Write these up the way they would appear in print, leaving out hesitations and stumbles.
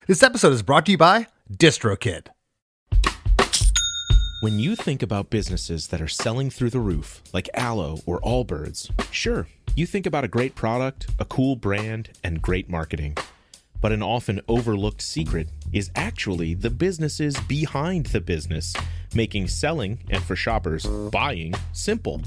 This episode is brought to you by DistroKid. When you think about businesses that are selling through the roof, like Aloe or Allbirds, sure, you think about a great product, a cool brand, and great marketing. But an often overlooked secret is actually the businesses behind the business, making selling, and for shoppers, buying, simple.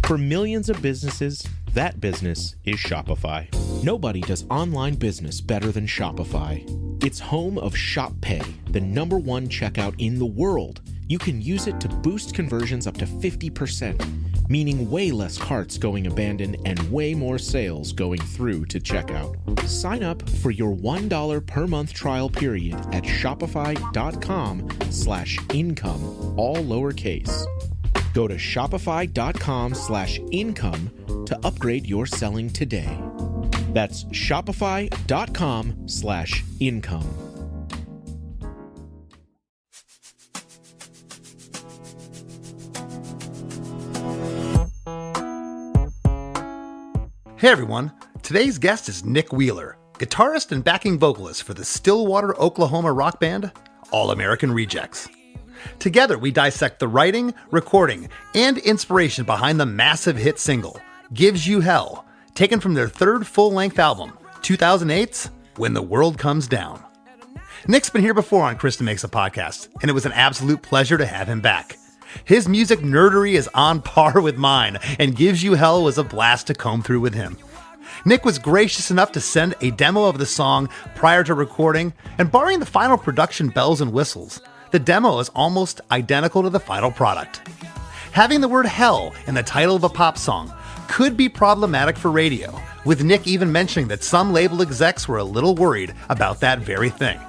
For millions of businesses, that business is Shopify. Nobody does online business better than Shopify. It's home of Shop Pay, the #1 checkout in the world. You can use it to boost conversions up to 50%, meaning way less carts going abandoned and way more sales going through to checkout. Sign up for your $1 per month trial period at shopify.com/income, all lowercase. Go to shopify.com/income to upgrade your selling today. That's shopify.com/income. Hey everyone, today's guest is Nick Wheeler, guitarist and backing vocalist for the Stillwater, Oklahoma rock band, All American Rejects. Together we dissect the writing, recording, and inspiration behind the massive hit single, Gives You Hell, taken from their third full-length album, 2008's When the World Comes Down. Nick's been here before on Chris DeMakes a Podcast, and it was an absolute pleasure to have him back. His music nerdery is on par with mine, and Gives You Hell was a blast to comb through with him. Nick was gracious enough to send a demo of the song prior to recording, and barring the final production bells and whistles, the demo is almost identical to the final product. Having the word hell in the title of a pop song could be problematic for radio, with Nick even mentioning that some label execs were a little worried about that very thing.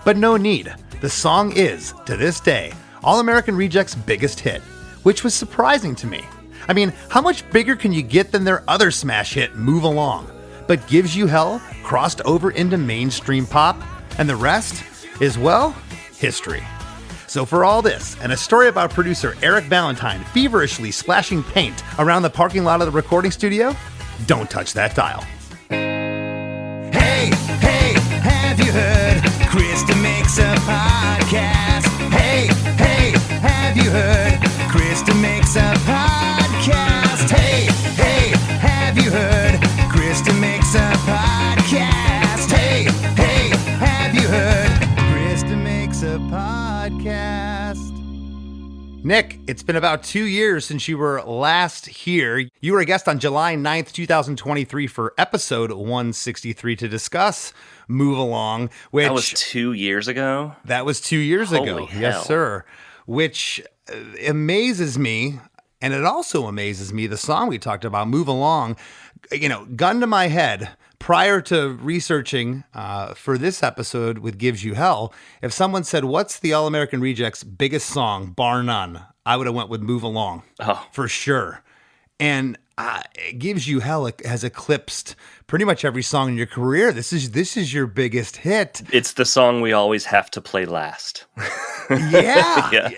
But no need. The song is, to this day, All American Rejects' biggest hit, which was surprising to me. I mean, how much bigger can you get than their other smash hit, Move Along? But Gives You Hell crossed over into mainstream pop, and the rest is, well, history. So for all this, and a story about producer Eric Valentine feverishly splashing paint around the parking lot of the recording studio, don't touch that dial. Hey, have you heard? Chris DeMakes a Podcast. Hey, have you heard? Chris DeMakes a Podcast. Hey, have you heard? Chris DeMakes a Podcast. Hey, have you heard? Chris DeMakes a Podcast. Nick, it's been about 2 years since you were last here. You were a guest on July 9th, 2023 for episode 163 to discuss Move Along, which... That was 2 years ago? That was 2 years ago. Holy hell. Yes, sir. Which amazes me, and it also amazes me, the song we talked about, Move Along, gun to my head, prior to researching for this episode with Gives You Hell, if someone said, what's the All American Rejects' biggest song, bar none, I would have went with Move Along, for sure. And Gives You Hell has eclipsed pretty much every song in your career. This is your biggest hit. It's the song we always have to play last. Yeah. Yeah.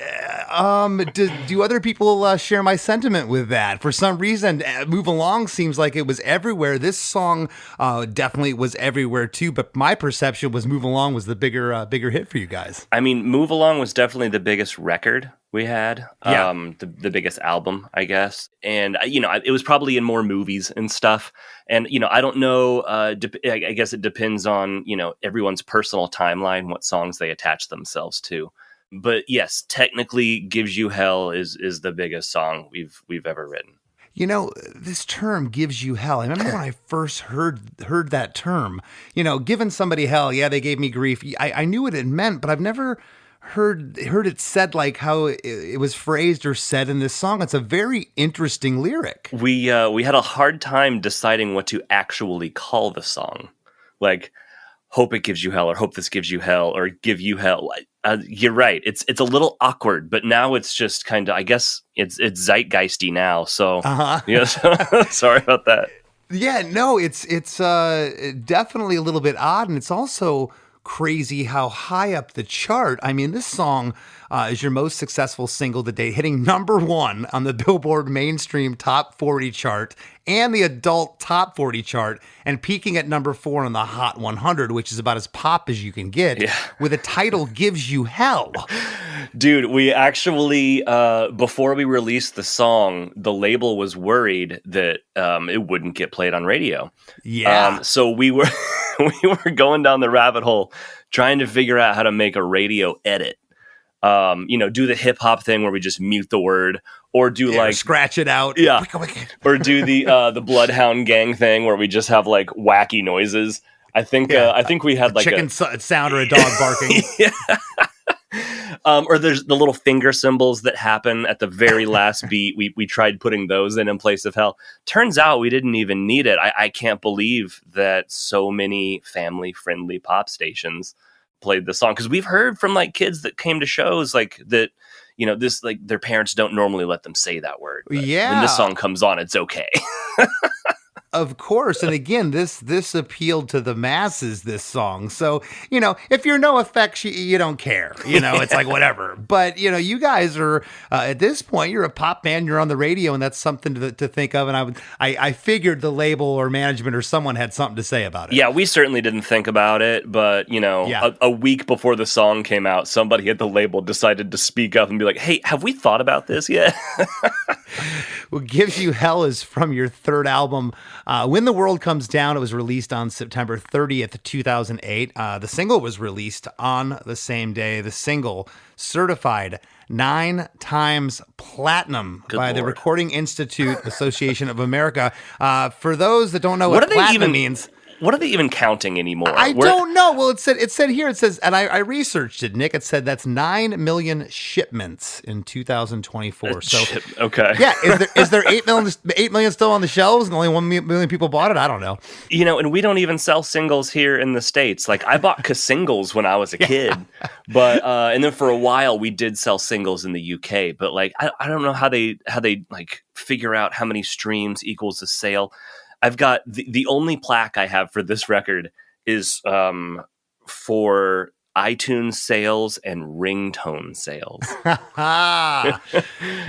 Do other people share my sentiment with that? For some reason, Move Along seems like it was everywhere. This song definitely was everywhere too, but my perception was Move Along was the bigger hit for you guys. I mean, Move Along was definitely the biggest record we had. Yeah. The biggest album, I guess. And, it was probably in more movies and stuff. And, I don't know, I guess it depends on, everyone's personal timeline, what songs they attach themselves to. But yes, technically Gives You Hell is the biggest song we've ever written. This term Gives You Hell. I remember when I first heard that term, giving somebody hell. Yeah, they gave me grief. I knew what it meant, but I've never heard it said like how it was phrased or said in this song. It's a very interesting lyric. We had a hard time deciding what to actually call the song. Like, hope it gives you hell, or hope this gives you hell, or give you hell. You're right. It's a little awkward, but now it's just kind of, I guess it's zeitgeisty now. So, sorry about that. Yeah, no, it's definitely a little bit odd, and it's also crazy how high up the chart. I mean, this song is your most successful single to date, hitting #1 on the Billboard mainstream top 40 chart and the adult top 40 chart, and peaking at #4 on the Hot 100, which is about as pop as you can get, with a title Gives You Hell. Dude, we actually, before we released the song, the label was worried that it wouldn't get played on radio. Yeah. So we were going down the rabbit hole trying to figure out how to make a radio edit. Do the hip hop thing where we just mute the word, or do like scratch it out. Yeah. Or do the Bloodhound Gang thing where we just have like wacky noises. I think we had like chicken sound or a dog barking. Yeah. Or there's the little finger symbols that happen at the very last beat. We tried putting those in place of hell. Turns out we didn't even need it. I can't believe that so many family-friendly pop stations played the song, because we've heard from like kids that came to shows like that, this, like, their parents don't normally let them say that word. Yeah. When this song comes on, it's okay. Of course. And again, this appealed to the masses, this song. So, if you're no effects, you don't care. It's like whatever. But, you guys are, at this point, you're a pop band, you're on the radio, and that's something to think of. And I figured the label or management or someone had something to say about it. Yeah, we certainly didn't think about it. But, a week before the song came out, somebody at the label decided to speak up and be like, hey, have we thought about this yet? What Gives You Hell is from your third album, When the World Comes Down. It was released on September 30th, 2008. The single was released on the same day. The single certified 9 times platinum by the Recording Institute Association of America. For those that don't know what platinum means. What are they even counting anymore? I don't know. Well, it said here, and I researched it, Nick. It said that's 9 million shipments in 2024. So, okay. Yeah. Is there 8 million still on the shelves and only 1 million people bought it? I don't know. And we don't even sell singles here in the States. Like, I bought singles when I was a kid, but, and then for a while we did sell singles in the UK, but like, I don't know how they like figure out how many streams equals a sale. I've got the only plaque I have for this record is for iTunes sales and ringtone sales. That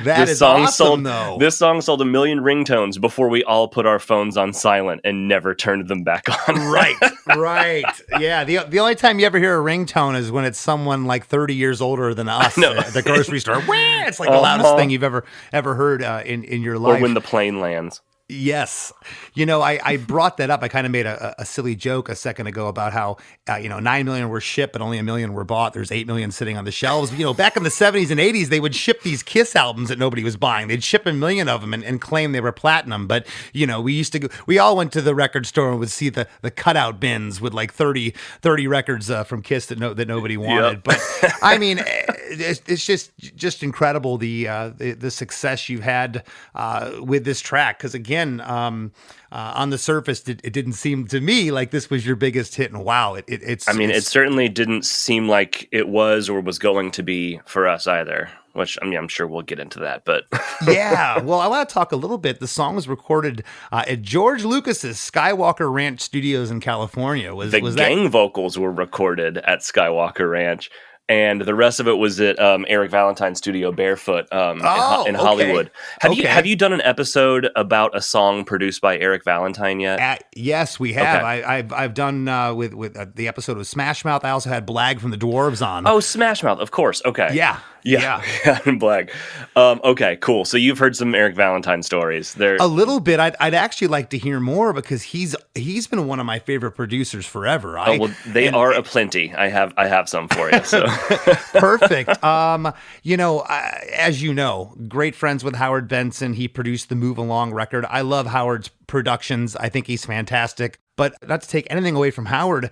is awesome, though. This song sold 1 million ringtones before we all put our phones on silent and never turned them back on. Right. Yeah, the only time you ever hear a ringtone is when it's someone like 30 years older than us at the grocery store. It's like the loudest thing you've ever heard in your life. Or when the plane lands. Yes. I brought that up. I kind of made a silly joke a second ago about how, 9 million were shipped, but only 1 million were bought. There's 8 million sitting on the shelves. Back in the 70s and 80s, they would ship these Kiss albums that nobody was buying. They'd ship 1 million of them and claim they were platinum. But, we all went to the record store and would see the cutout bins with like 30 records from Kiss that nobody wanted. Yep. But I mean, it's just incredible the success you've had with this track. Because again, on the surface, it didn't seem to me like this was your biggest hit. And wow, it's. I mean, it certainly didn't seem like it was or was going to be for us either. Which, I mean, I'm sure we'll get into that, but yeah. Well, I want to talk a little bit. The song was recorded at George Lucas's Skywalker Ranch Studios in California. The gang vocals were recorded at Skywalker Ranch. And the rest of it was at Eric Valentine's studio, Barefoot, in Hollywood. Have you done an episode about a song produced by Eric Valentine yet? Yes, we have. Okay. I've done with the episode with Smash Mouth. I also had Blag from the Dwarves on. Oh, Smash Mouth, of course. Okay. Yeah. And Blag. Okay, cool. So you've heard some Eric Valentine stories. A little bit. I'd actually like to hear more because he's been one of my favorite producers forever. They are aplenty. I have some for you. So. Perfect. As you know, great friends with Howard Benson. He produced the Move Along record. I love Howard's productions. I think he's fantastic. But not to take anything away from Howard,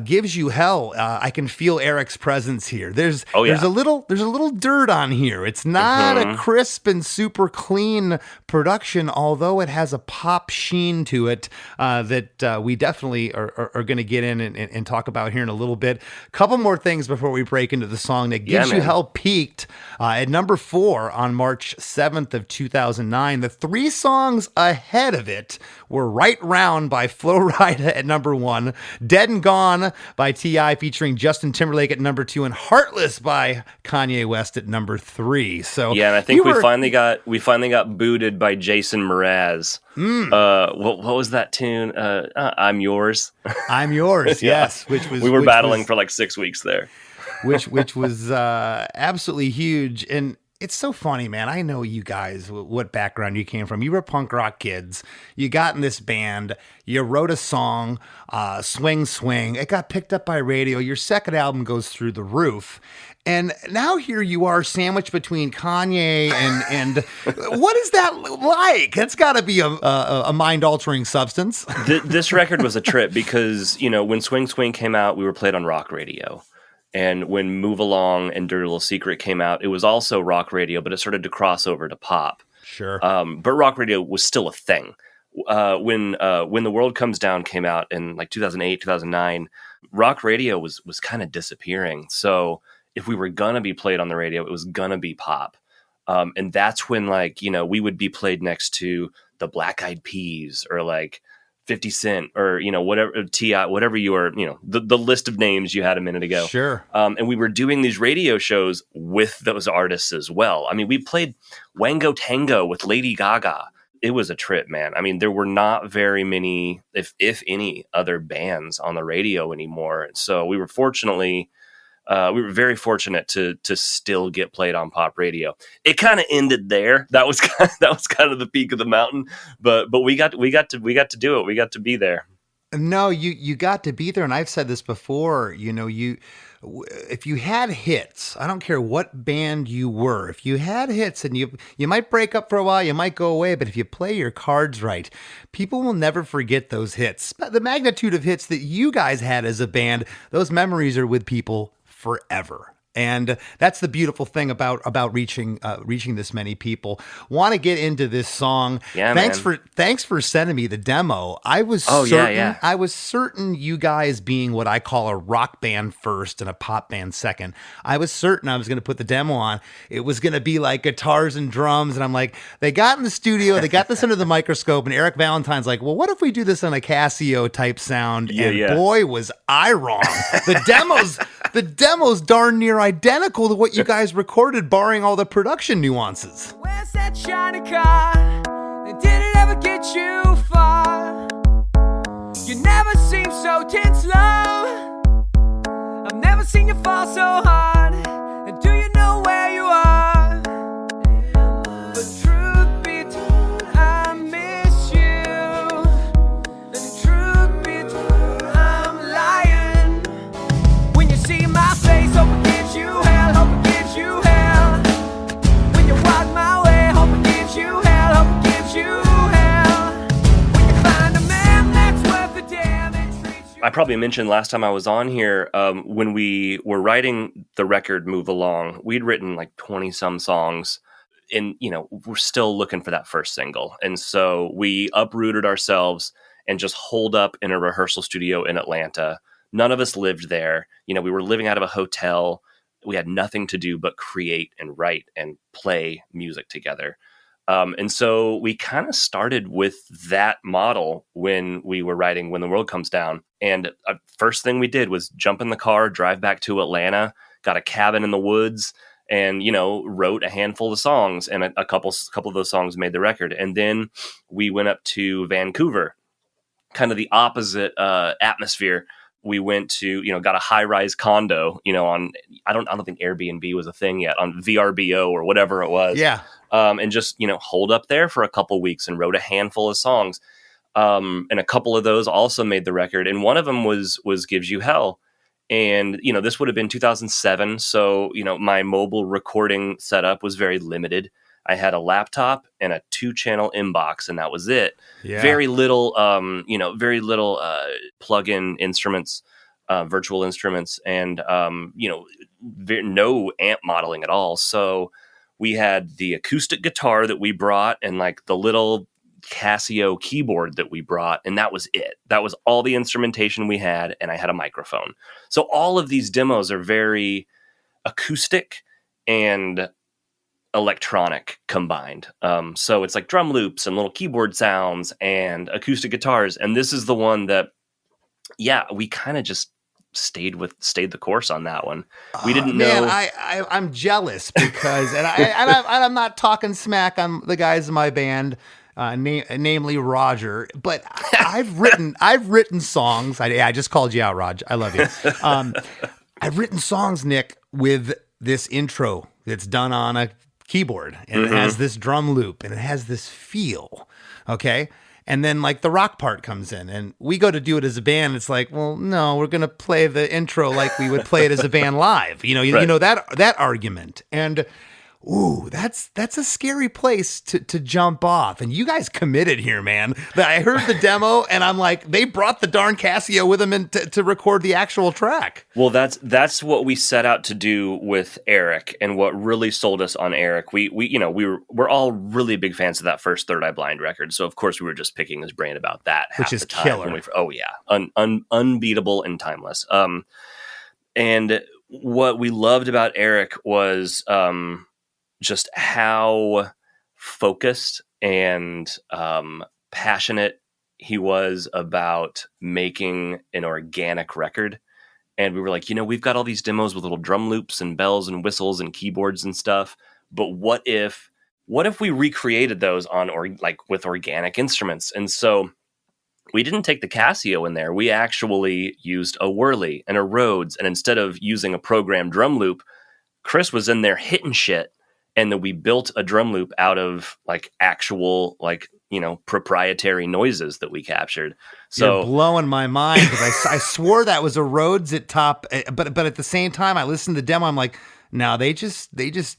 Gives You Hell. I can feel Eric's presence here. There's a little dirt on here. It's not a crisp and super clean production, although it has a pop sheen to it that we definitely are going to get in and talk about here in a little bit. Couple more things before we break into the song. That Gives You Hell peaked at number 4 on March 7th of 2009. The 3 songs ahead of it were Right Round by Flo Rida Ride at number 1, Dead and Gone by T.I. featuring Justin Timberlake at number 2, and Heartless by Kanye West at number 3. So yeah, and I think we finally got booted by Jason Mraz. What was that tune? I'm Yours. I'm Yours. Yes, which was we were battling for like 6 weeks there. which was absolutely huge. And it's so funny, man. I know you guys, what background you came from. You were punk rock kids. You got in this band. You wrote a song, Swing Swing. It got picked up by radio. Your second album goes through the roof. And now here you are sandwiched between Kanye and what is that like? That's got to be a mind-altering substance. This record was a trip because, when Swing Swing came out, we were played on rock radio. And when Move Along and Dirty Little Secret came out, it was also rock radio, but it started to cross over to pop. Sure. But rock radio was still a thing. When The World Comes Down came out in like 2008, 2009, rock radio was kind of disappearing. So if we were going to be played on the radio, it was going to be pop. And that's when we would be played next to the Black Eyed Peas or like 50 Cent or, whatever, T.I., whatever you were, the list of names you had a minute ago. Sure. And we were doing these radio shows with those artists as well. I mean, we played Wango Tango with Lady Gaga. It was a trip, man. I mean, there were not very many, if any, other bands on the radio anymore. So we were very fortunate to still get played on pop radio. It kind of ended there. That was kind of the peak of the mountain. But we got to do it. We got to be there. No, you got to be there, and I've said this before. If you had hits, I don't care what band you were. If you had hits, and you might break up for a while, you might go away, but if you play your cards right, people will never forget those hits. The magnitude of hits that you guys had as a band, those memories are with people forever. And that's the beautiful thing about reaching this many people. Want to get into this song? Yeah, thanks for sending me the demo. I was certain you guys being what I call a rock band first and a pop band second. I was certain I was going to put the demo on. It was going to be like guitars and drums, and I'm like, they got in the studio, they got this under the microscope, and Eric Valentine's like, well, what if we do this on a Casio type sound? Boy, was I wrong. The demo's darn near identical to what you guys recorded, barring all the production nuances. Where's that shiny car? Did it ever get you far? You never seem so tense, love. I've never seen you fall so hard. And do you know where you are? But truth be told, I miss you. And truth be told, I'm lying. When you see my face, hope it gives you hell, hope it gives you hell. When you walk my way, hope it gives you hell, hope it gives you hell. When you find a man that's worth the damn and treats you. I probably mentioned last time I was on here, when we were writing the record Move Along, we'd written like 20 some songs, and we're still looking for that first single. And so we uprooted ourselves and just holed up in a rehearsal studio in Atlanta. None of us lived there. We were living out of a hotel. We had nothing to do but create and write and play music together. And so we kind of started with that model when we were writing When the World Comes Down. And first thing we did was jump in the car, drive back to Atlanta, got a cabin in the woods, and, wrote a handful of songs. And a couple of those songs made the record. And then we went up to Vancouver, kind of the opposite atmosphere. We went to, got a high-rise condo, on, I don't think Airbnb was a thing yet, on VRBO or whatever it was. Yeah. And just, holed up there for a couple weeks and wrote a handful of songs. And a couple of those also made the record. And one of them was Gives You Hell. And, this would have been 2007. So, my mobile recording setup was very limited. I had a laptop and a 2-channel inbox, and that was it. Yeah. Very little plug-in instruments, virtual instruments, and no amp modeling at all. So we had the acoustic guitar that we brought, and like the little Casio keyboard that we brought, and that was it. That was all the instrumentation we had, and I had a microphone. So all of these demos are very acoustic and electronic combined. So it's like drum loops and little keyboard sounds and acoustic guitars. And this is the one that, we kind of just stayed the course on that one. We didn't know. Man, I'm jealous because, and I'm not talking smack on the guys in my band, namely Roger, but I've written songs. I just called you out, Raj. I love you. I've written songs, Nick, with this intro that's done on a keyboard, and it has this drum loop, and it has this feel. Okay. And then like the rock part comes in and we go to do it as a band. It's like, well, no, we're going to play the intro like we would play it as a band live. You know that argument. And ooh, that's a scary place to jump off. And you guys committed here, man. I heard the demo and I'm like, they brought the darn Casio with them to record the actual track. Well, that's what we set out to do with Eric, and what really sold us on Eric. We're all really big fans of that first Third Eye Blind record. So of course we were just picking his brain about that. Which is killer. Unbeatable and timeless. And what we loved about Eric was, just how focused and passionate he was about making an organic record. And we were like, we've got all these demos with little drum loops and bells and whistles and keyboards and stuff. But what if we recreated those with organic instruments? And so we didn't take the Casio in there. We actually used a Whirly and a Rhodes. And instead of using a programmed drum loop, Chris was in there hitting shit. And then we built a drum loop out of actual proprietary noises that we captured. So you're blowing my mind because I swore that was a Rhodes at top, but at the same time I listened to the demo. I'm like, no, they just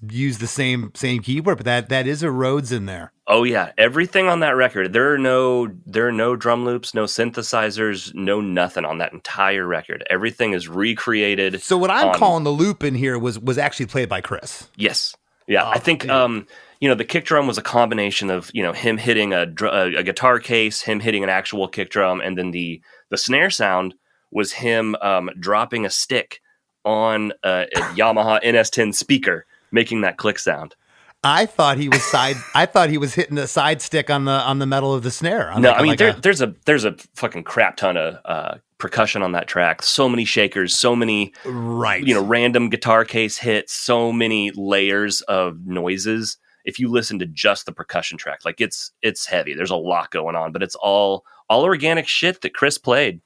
use the same keyboard, but that is a Rhodes in there. Oh yeah, everything on that record. There are no drum loops, no synthesizers, no nothing on that entire record. Everything is recreated. So what I'm calling the loop in here was actually played by Chris. Yes. Yeah, I think the kick drum was a combination of him hitting a guitar case, him hitting an actual kick drum, and then the snare sound was him dropping a stick on a Yamaha NS10 speaker, making that click sound. I thought he was hitting a side stick on the metal of the snare. There's a fucking crap ton of percussion on that track. So many shakers, so many random guitar case hits, so many layers of noises. If you listen to just the percussion track, it's heavy. There's a lot going on, but it's all organic shit that Chris played.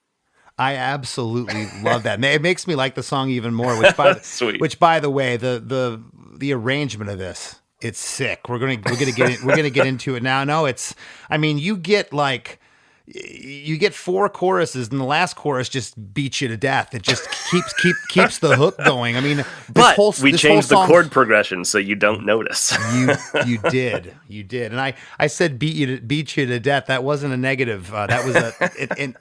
I absolutely love that. It makes me like the song even more. Which by the way, the arrangement of this. It's sick. We're gonna get into it now. No, you get 4 choruses, and the last chorus just beats you to death. It just keeps the hook going. I mean, we changed the chord progression so you don't notice. You did, and I said beat you to death. That wasn't a negative. That was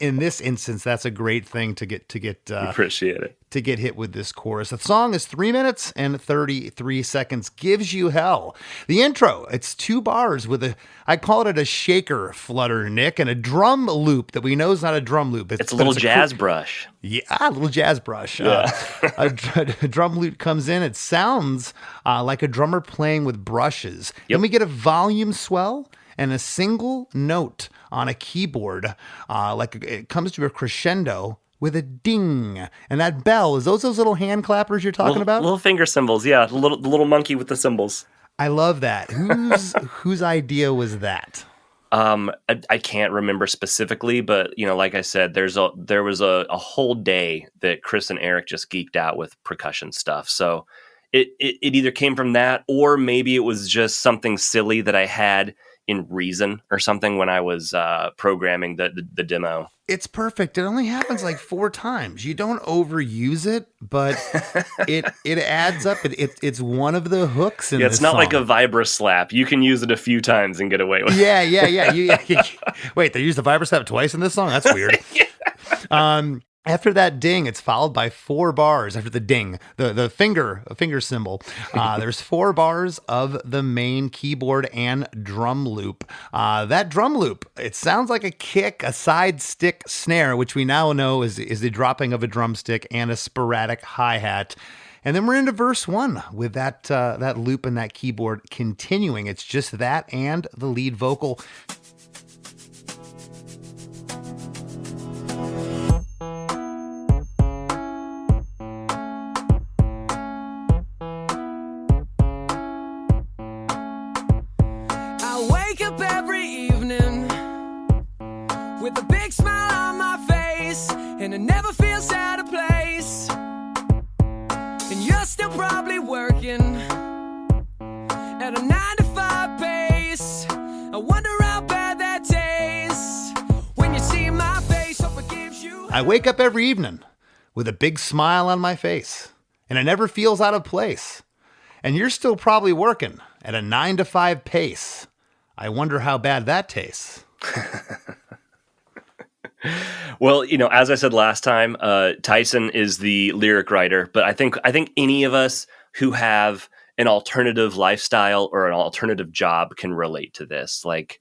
in this instance. That's a great thing to get. Appreciate it. To get hit with this chorus. The song is 3 minutes and 33 seconds. Gives you hell. The intro, it's 2 bars with I call it a shaker flutter, Nick, and a drum loop that we know is not a drum loop. It's a little jazz brush. Yeah, a little jazz brush. Yeah. A drum loop comes in. It sounds like a drummer playing with brushes. Yep. Then we get a volume swell and a single note on a keyboard. It comes to a crescendo with a ding. And that bell, is those little hand clappers you're talking about? Little finger cymbals, yeah. The little monkey with the cymbals. I love that. Whose idea was that? I can't remember specifically, but like I said, there was a whole day that Chris and Eric just geeked out with percussion stuff. So it either came from that, or maybe it was just something silly that I had in Reason or something when I was programming the demo. It's perfect. It only happens like 4 times. You don't overuse it, but it adds up. It's one of the hooks in this it's not song. Like a vibra slap. You can use it a few times and get away with it. Yeah. Wait, they used the vibra slap twice in this song? That's weird. Yeah. After that ding, it's followed by 4 bars. After the ding, the finger symbol, there's 4 bars of the main keyboard and drum loop. That drum loop, it sounds like a kick, a side stick snare, which we now know is the dropping of a drumstick and a sporadic hi-hat. And then we're into verse 1 with that loop and that keyboard continuing. It's just that and the lead vocal. I wake up every evening with a big smile on my face, and it never feels out of place. And you're still probably working at a 9-to-5 pace. I wonder how bad that tastes when you see my face. Hope it gives you. I wake up every evening with a big smile on my face, and it never feels out of place. And you're still probably working at a 9-to-5 pace. I wonder how bad that tastes. Well, as I said last time, Tyson is the lyric writer, but I think any of us who have an alternative lifestyle or an alternative job can relate to this. Like,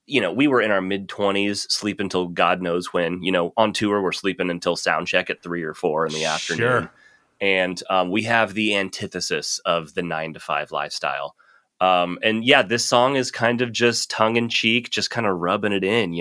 we were in our mid-20s, sleep until God knows when. On tour, we're sleeping until sound check at 3 or 4 in the afternoon. Sure. And we have the antithesis of the 9-to-5 lifestyle. And yeah, this song is kind of just tongue in cheek, just kind of rubbing it in,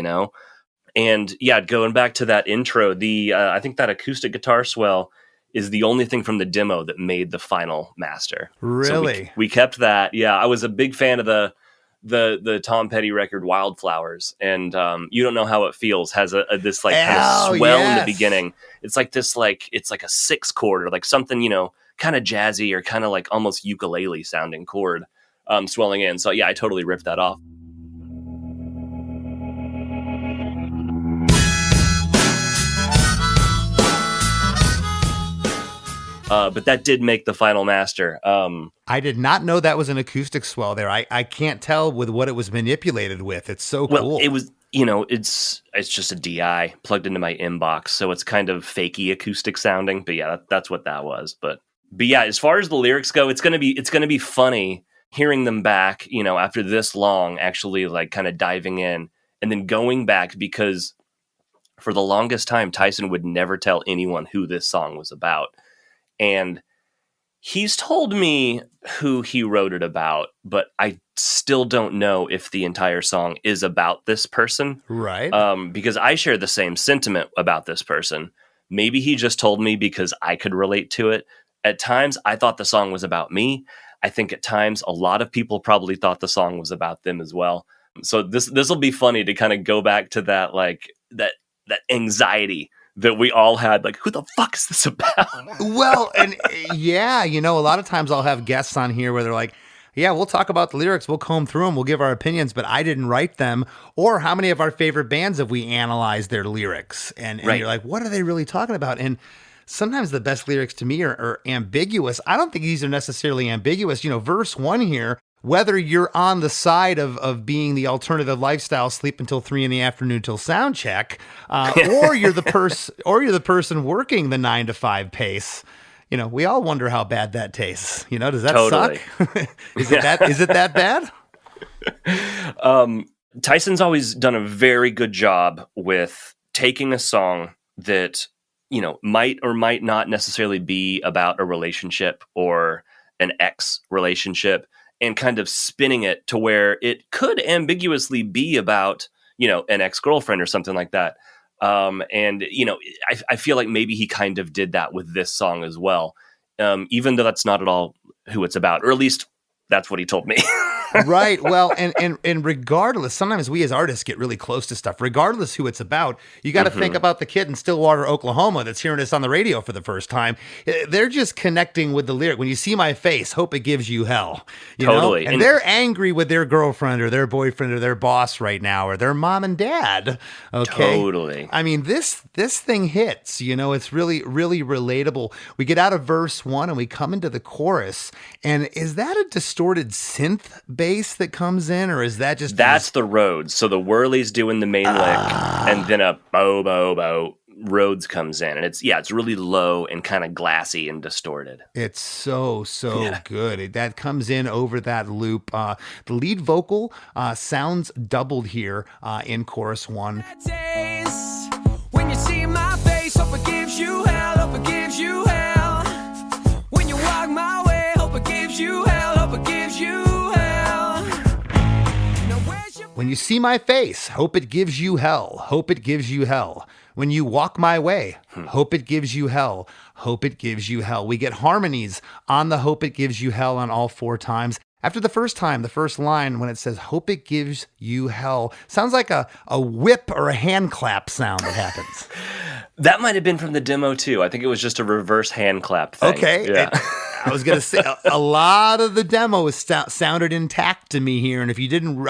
And yeah, going back to that intro, I think that acoustic guitar swell is the only thing from the demo that made the final master. Really? So we kept that. Yeah, I was a big fan of the Tom Petty record Wildflowers, and You Don't Know How It Feels has this like kind of swell in the beginning. It's like this, like it's like a 6 chord or like something, kind of jazzy or kind of like almost ukulele sounding chord swelling in. So yeah, I totally ripped that off. But that did make the final master. I did not know that was an acoustic swell there. I can't tell with what it was manipulated with. It's so cool. Well, it was, it's just a DI plugged into my inbox, so it's kind of fakey acoustic sounding. But yeah, that's what that was. But yeah, as far as the lyrics go, it's gonna be funny hearing them back. After this long, actually like kind of diving in and then going back, because for the longest time, Tyson would never tell anyone who this song was about. And he's told me who he wrote it about, but I still don't know if the entire song is about this person. Right. Because I share the same sentiment about this person. Maybe he just told me because I could relate to it. At times, I thought the song was about me. I think at times, a lot of people probably thought the song was about them as well. So this will be funny to kind of go back to that, like that anxiety that we all had, like, who the fuck is this about? Well, and yeah, a lot of times I'll have guests on here where they're like, yeah, we'll talk about the lyrics, we'll comb through them, we'll give our opinions, but I didn't write them. Or how many of our favorite bands have we analyzed their lyrics? And right. You're like, what are they really talking about? And sometimes the best lyrics to me are ambiguous. I don't think these are necessarily ambiguous. Verse 1 here, whether you're on the side of being the alternative lifestyle, sleep until 3 p.m. till sound check, or you're the person working the 9-to-5 pace. We all wonder how bad that tastes. Does that totally suck? Is it that bad? Tyson's always done a very good job with taking a song that, might or might not necessarily be about a relationship or an ex relationship, and kind of spinning it to where it could ambiguously be about, an ex-girlfriend or something like that. I feel like maybe he kind of did that with this song as well, even though that's not at all who it's about, or at least that's what he told me. Right. Well, and regardless, sometimes we as artists get really close to stuff. Regardless who it's about, you got to think about the kid in Stillwater, Oklahoma that's hearing this on the radio for the first time. They're just connecting with the lyric. When you see my face, hope it gives you hell. Totally. And they're angry with their girlfriend or their boyfriend or their boss right now, or their mom and dad. Okay. Totally. I mean, this thing hits, it's really, really relatable. We get out of verse 1 and we come into the chorus. And is that a distorted synth bass that comes in, or is that just... That's the Rhodes. So the Whirly's doing the main lick, and then a bow, bow, bow. Rhodes comes in, and it's really low and kind of glassy and distorted. It's so good. That comes in over that loop. The lead vocal sounds doubled here in chorus 1. When you see my face, hope it gives you hell, hope it gives you hell. When you When you see my face, hope it gives you hell. Hope it gives you hell. When you walk my way, hope it gives you hell. Hope it gives you hell. We get harmonies on the hope it gives you hell on all 4 times. After the first time, the first line, when it says, hope it gives you hell, sounds like a whip or a hand clap sound that happens. That might have been from the demo, too. I think it was just a reverse hand clap thing. Okay. Yeah. I was going to say, a lot of the demo sounded intact to me here. And if you didn't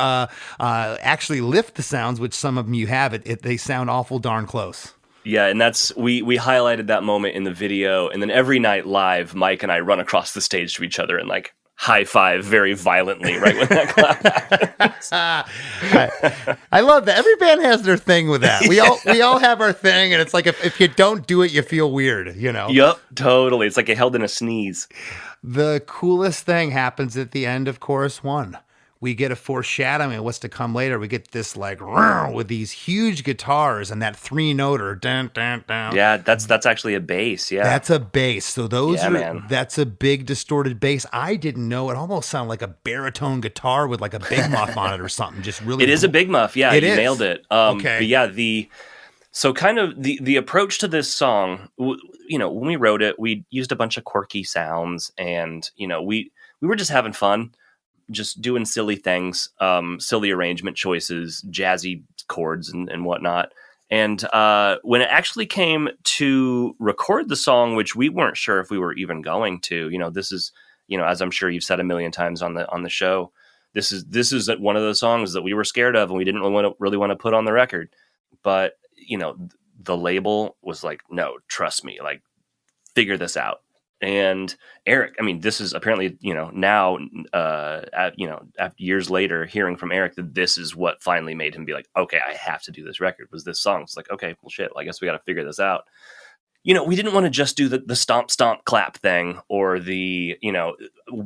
actually lift the sounds, which some of them you have, they sound awful darn close. Yeah, and we highlighted that moment in the video. And then every night live, Mike and I run across the stage to each other and like high five very violently right when that clap happens. I love that. Every band has their thing with that. We all have our thing, and it's like if you don't do it, you feel weird, you know? Yep, totally. It's like it held in a sneeze. The coolest thing happens at the end of chorus 1. We get a foreshadowing of what's to come later. We get this like with these huge guitars and that 3-noter. Dun, dun, dun. Yeah, that's actually a bass. Yeah, that's a bass. So that's a big distorted bass. I didn't know. It almost sounded like a baritone guitar with like a big muff on it or something. Just really. It is a big muff. Yeah, you nailed it. Okay. But yeah, so kind of the approach to this song. You know, when we wrote it, we used a bunch of quirky sounds, and you know, we were just having fun. Just doing silly things, silly arrangement choices, jazzy chords and whatnot. And when it actually came to record the song, which we weren't sure if we were even going to, you know, this is, you know, as I'm sure you've said a million times on the show, this is one of those songs that we were scared of and we didn't really want to put on the record. But, you know, the label was like, no, trust me, like, figure this out. And Eric, I mean, this is apparently, you know, now, after years later, hearing from Eric that this is what finally made him be like, okay, I have to do this record, was this song. It's like, okay, well, shit, well, I guess we got to figure this out. You know, we didn't want to just do the stomp, stomp, clap thing or the, you know,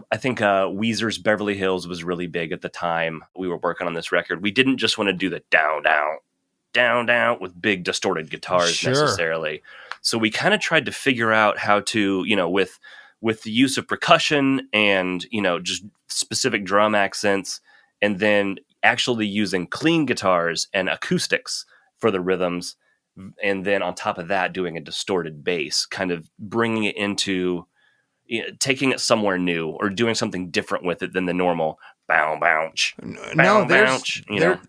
I think Weezer's Beverly Hills was really big at the time we were working on this record. We didn't just want to do the down, down, down, down with big distorted guitars necessarily. So we kind of tried to figure out how to, you know, with the use of percussion and, you know, just specific drum accents, and then actually using clean guitars and acoustics for the rhythms. And then on top of that, doing a distorted bass, kind of bringing it into, you know, taking it somewhere new or doing something different with it than the normal bow, bounce. No,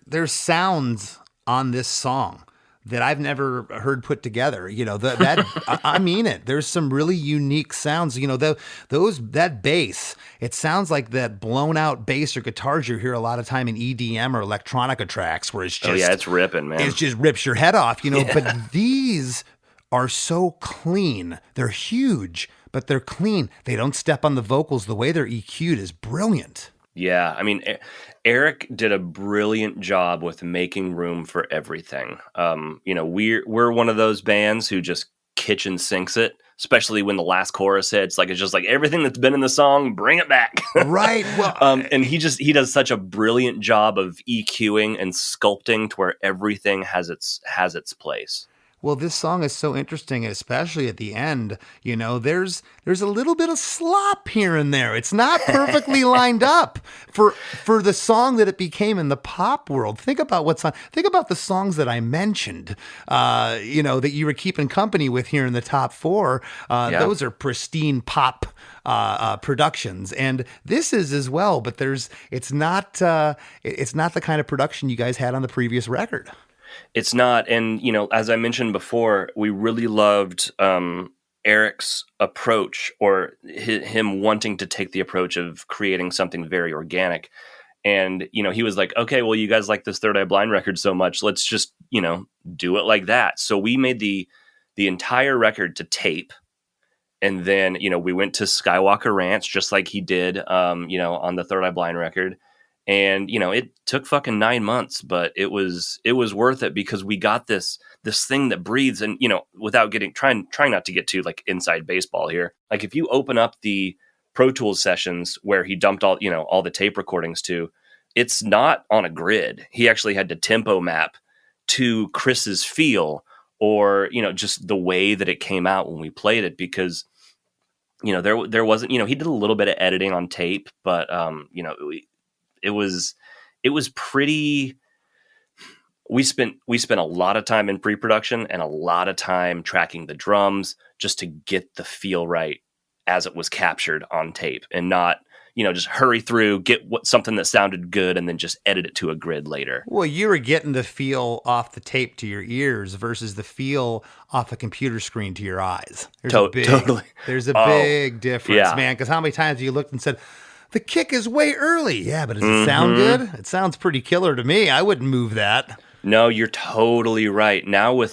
there's sounds on this song that I've never heard put together. You know, that I mean it. There's some really unique sounds. You know, that bass, it sounds like that blown out bass or guitars you hear a lot of time in EDM or electronica tracks where it's just, it's ripping, man. It just rips your head off, you know, but these are so clean. They're huge, but they're clean. They don't step on the vocals. The way they're EQ'd is brilliant. Yeah, I mean, Eric did a brilliant job with making room for everything. You know, we're one of those bands who just kitchen sinks it, especially when the last chorus hits. Like, it's just like everything that's been in the song, bring it back. Right. Well, and he does such a brilliant job of EQing and sculpting to where everything has its place. Well, this song is so interesting, especially at the end. You know, there's a little bit of slop here and there. It's not perfectly lined up for the song that it became in the pop world. Think about the songs that I mentioned, you know, that you were keeping company with here in the top 4. Those are pristine pop productions, and this is as well. But it's not the kind of production you guys had on the previous record. It's not. And, you know, as I mentioned before, we really loved Eric's approach, or him wanting to take the approach of creating something very organic. And, you know, he was like, okay, well, you guys like this Third Eye Blind record so much. Let's just, you know, do it like that. So we made the entire record to tape. And then, you know, we went to Skywalker Ranch, just like he did, you know, on the Third Eye Blind record. And, you know, it took fucking 9 months, but it was worth it because we got this thing that breathes. And, you know, without trying not to get too like inside baseball here. Like, if you open up the Pro Tools sessions where he dumped all the tape recordings to, it's not on a grid. He actually had to tempo map to Chris's feel, or, you know, just the way that it came out when we played it, because, you know, there wasn't, you know, he did a little bit of editing on tape, but, you know, it was pretty we spent a lot of time in pre-production and a lot of time tracking the drums just to get the feel right as it was captured on tape, and not, just hurry through, get something that sounded good, and then just edit it to a grid later. Well, you were getting the feel off the tape to your ears versus the feel off a computer screen to your eyes. Totally. There's a big difference, yeah. man. Because how many times have you looked and said, the kick is way early? Yeah, but does it sound good? It sounds pretty killer to me. I wouldn't move that. No, you're totally right. Now we're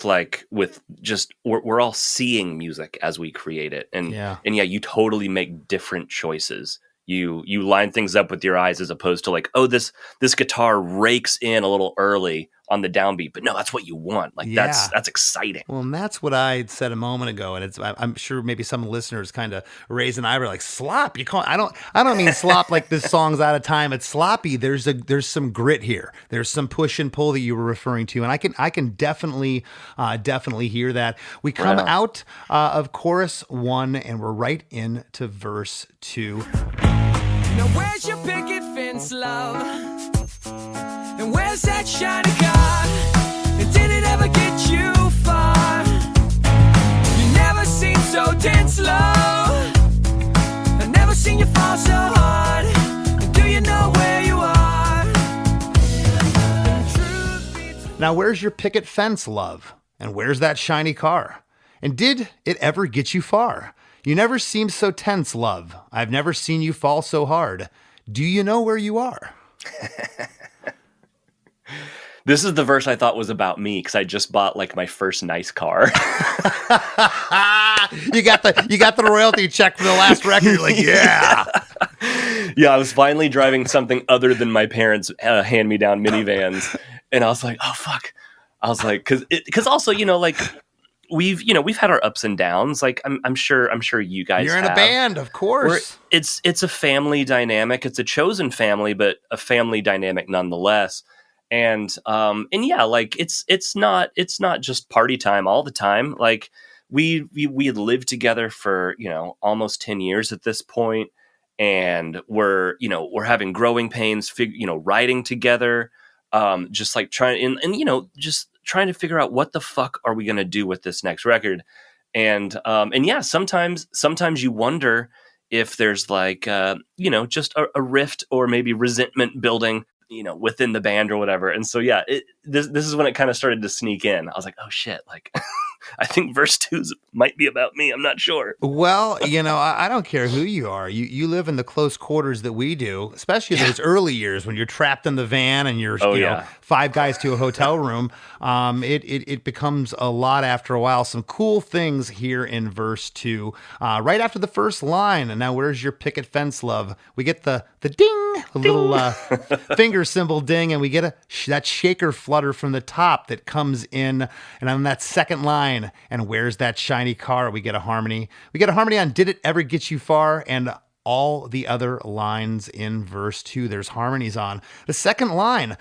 all seeing music as we create it. And you totally make different choices. You line things up with your eyes as opposed to like, oh, this guitar rakes in a little early on the downbeat, but no, that's what you want. Like that's exciting. Well, and that's what I said a moment ago, and I'm sure maybe some listeners kind of raise an eyebrow, like slop. You call? I don't mean slop like this song's out of time. It's sloppy. There's some grit here. There's some push and pull that you were referring to, and I can definitely hear that. We come out of chorus 1 and we're right into verse 2. Now where's your picket fence, love? And where's that shiny car? And did it ever get you far? You never seem so dense, love. I've never seen you fall so hard. And do you know where you are? Now where's your picket fence, love? And where's that shiny car? And did it ever get you far? You never seem so tense, love. I've never seen you fall so hard. Do you know where you are? This is the verse I thought was about me because I just bought like my first nice car. You got the royalty check for the last record. You're like, yeah. Yeah, I was finally driving something other than my parents' hand-me-down minivans, and I was like, oh fuck. I was like, because also, like, we've had our ups and downs. Like I'm sure you guys. You're in a band, of course. It's a family dynamic. It's a chosen family, but a family dynamic nonetheless. And yeah, like it's not just party time all the time. Like we had lived together for almost 10 years at this point, and we're having growing pains. Writing together, just like trying just trying to figure out what the fuck are we going to do with this next record. And yeah, sometimes you wonder if there's like, just a rift or maybe resentment building, within the band or whatever. And so, yeah, this is when it kind of started to sneak in. I was like, oh shit. Like, I think verse 2 might be about me. I'm not sure. Well, I don't care who you are. You live in the close quarters that we do, especially those early years when you're trapped in the van and you're 5 guys to a hotel room. It becomes a lot after a while. Some cool things here in verse 2, right after the first line. And now, where's your picket fence, love? We get the ding, a little finger symbol ding, and we get that shaker flutter from the top that comes in. And on that second line, and where's that shiny car? We get a harmony. We get a harmony on Did It Ever Get You Far? And all the other lines in verse 2, there's harmonies on. The second line,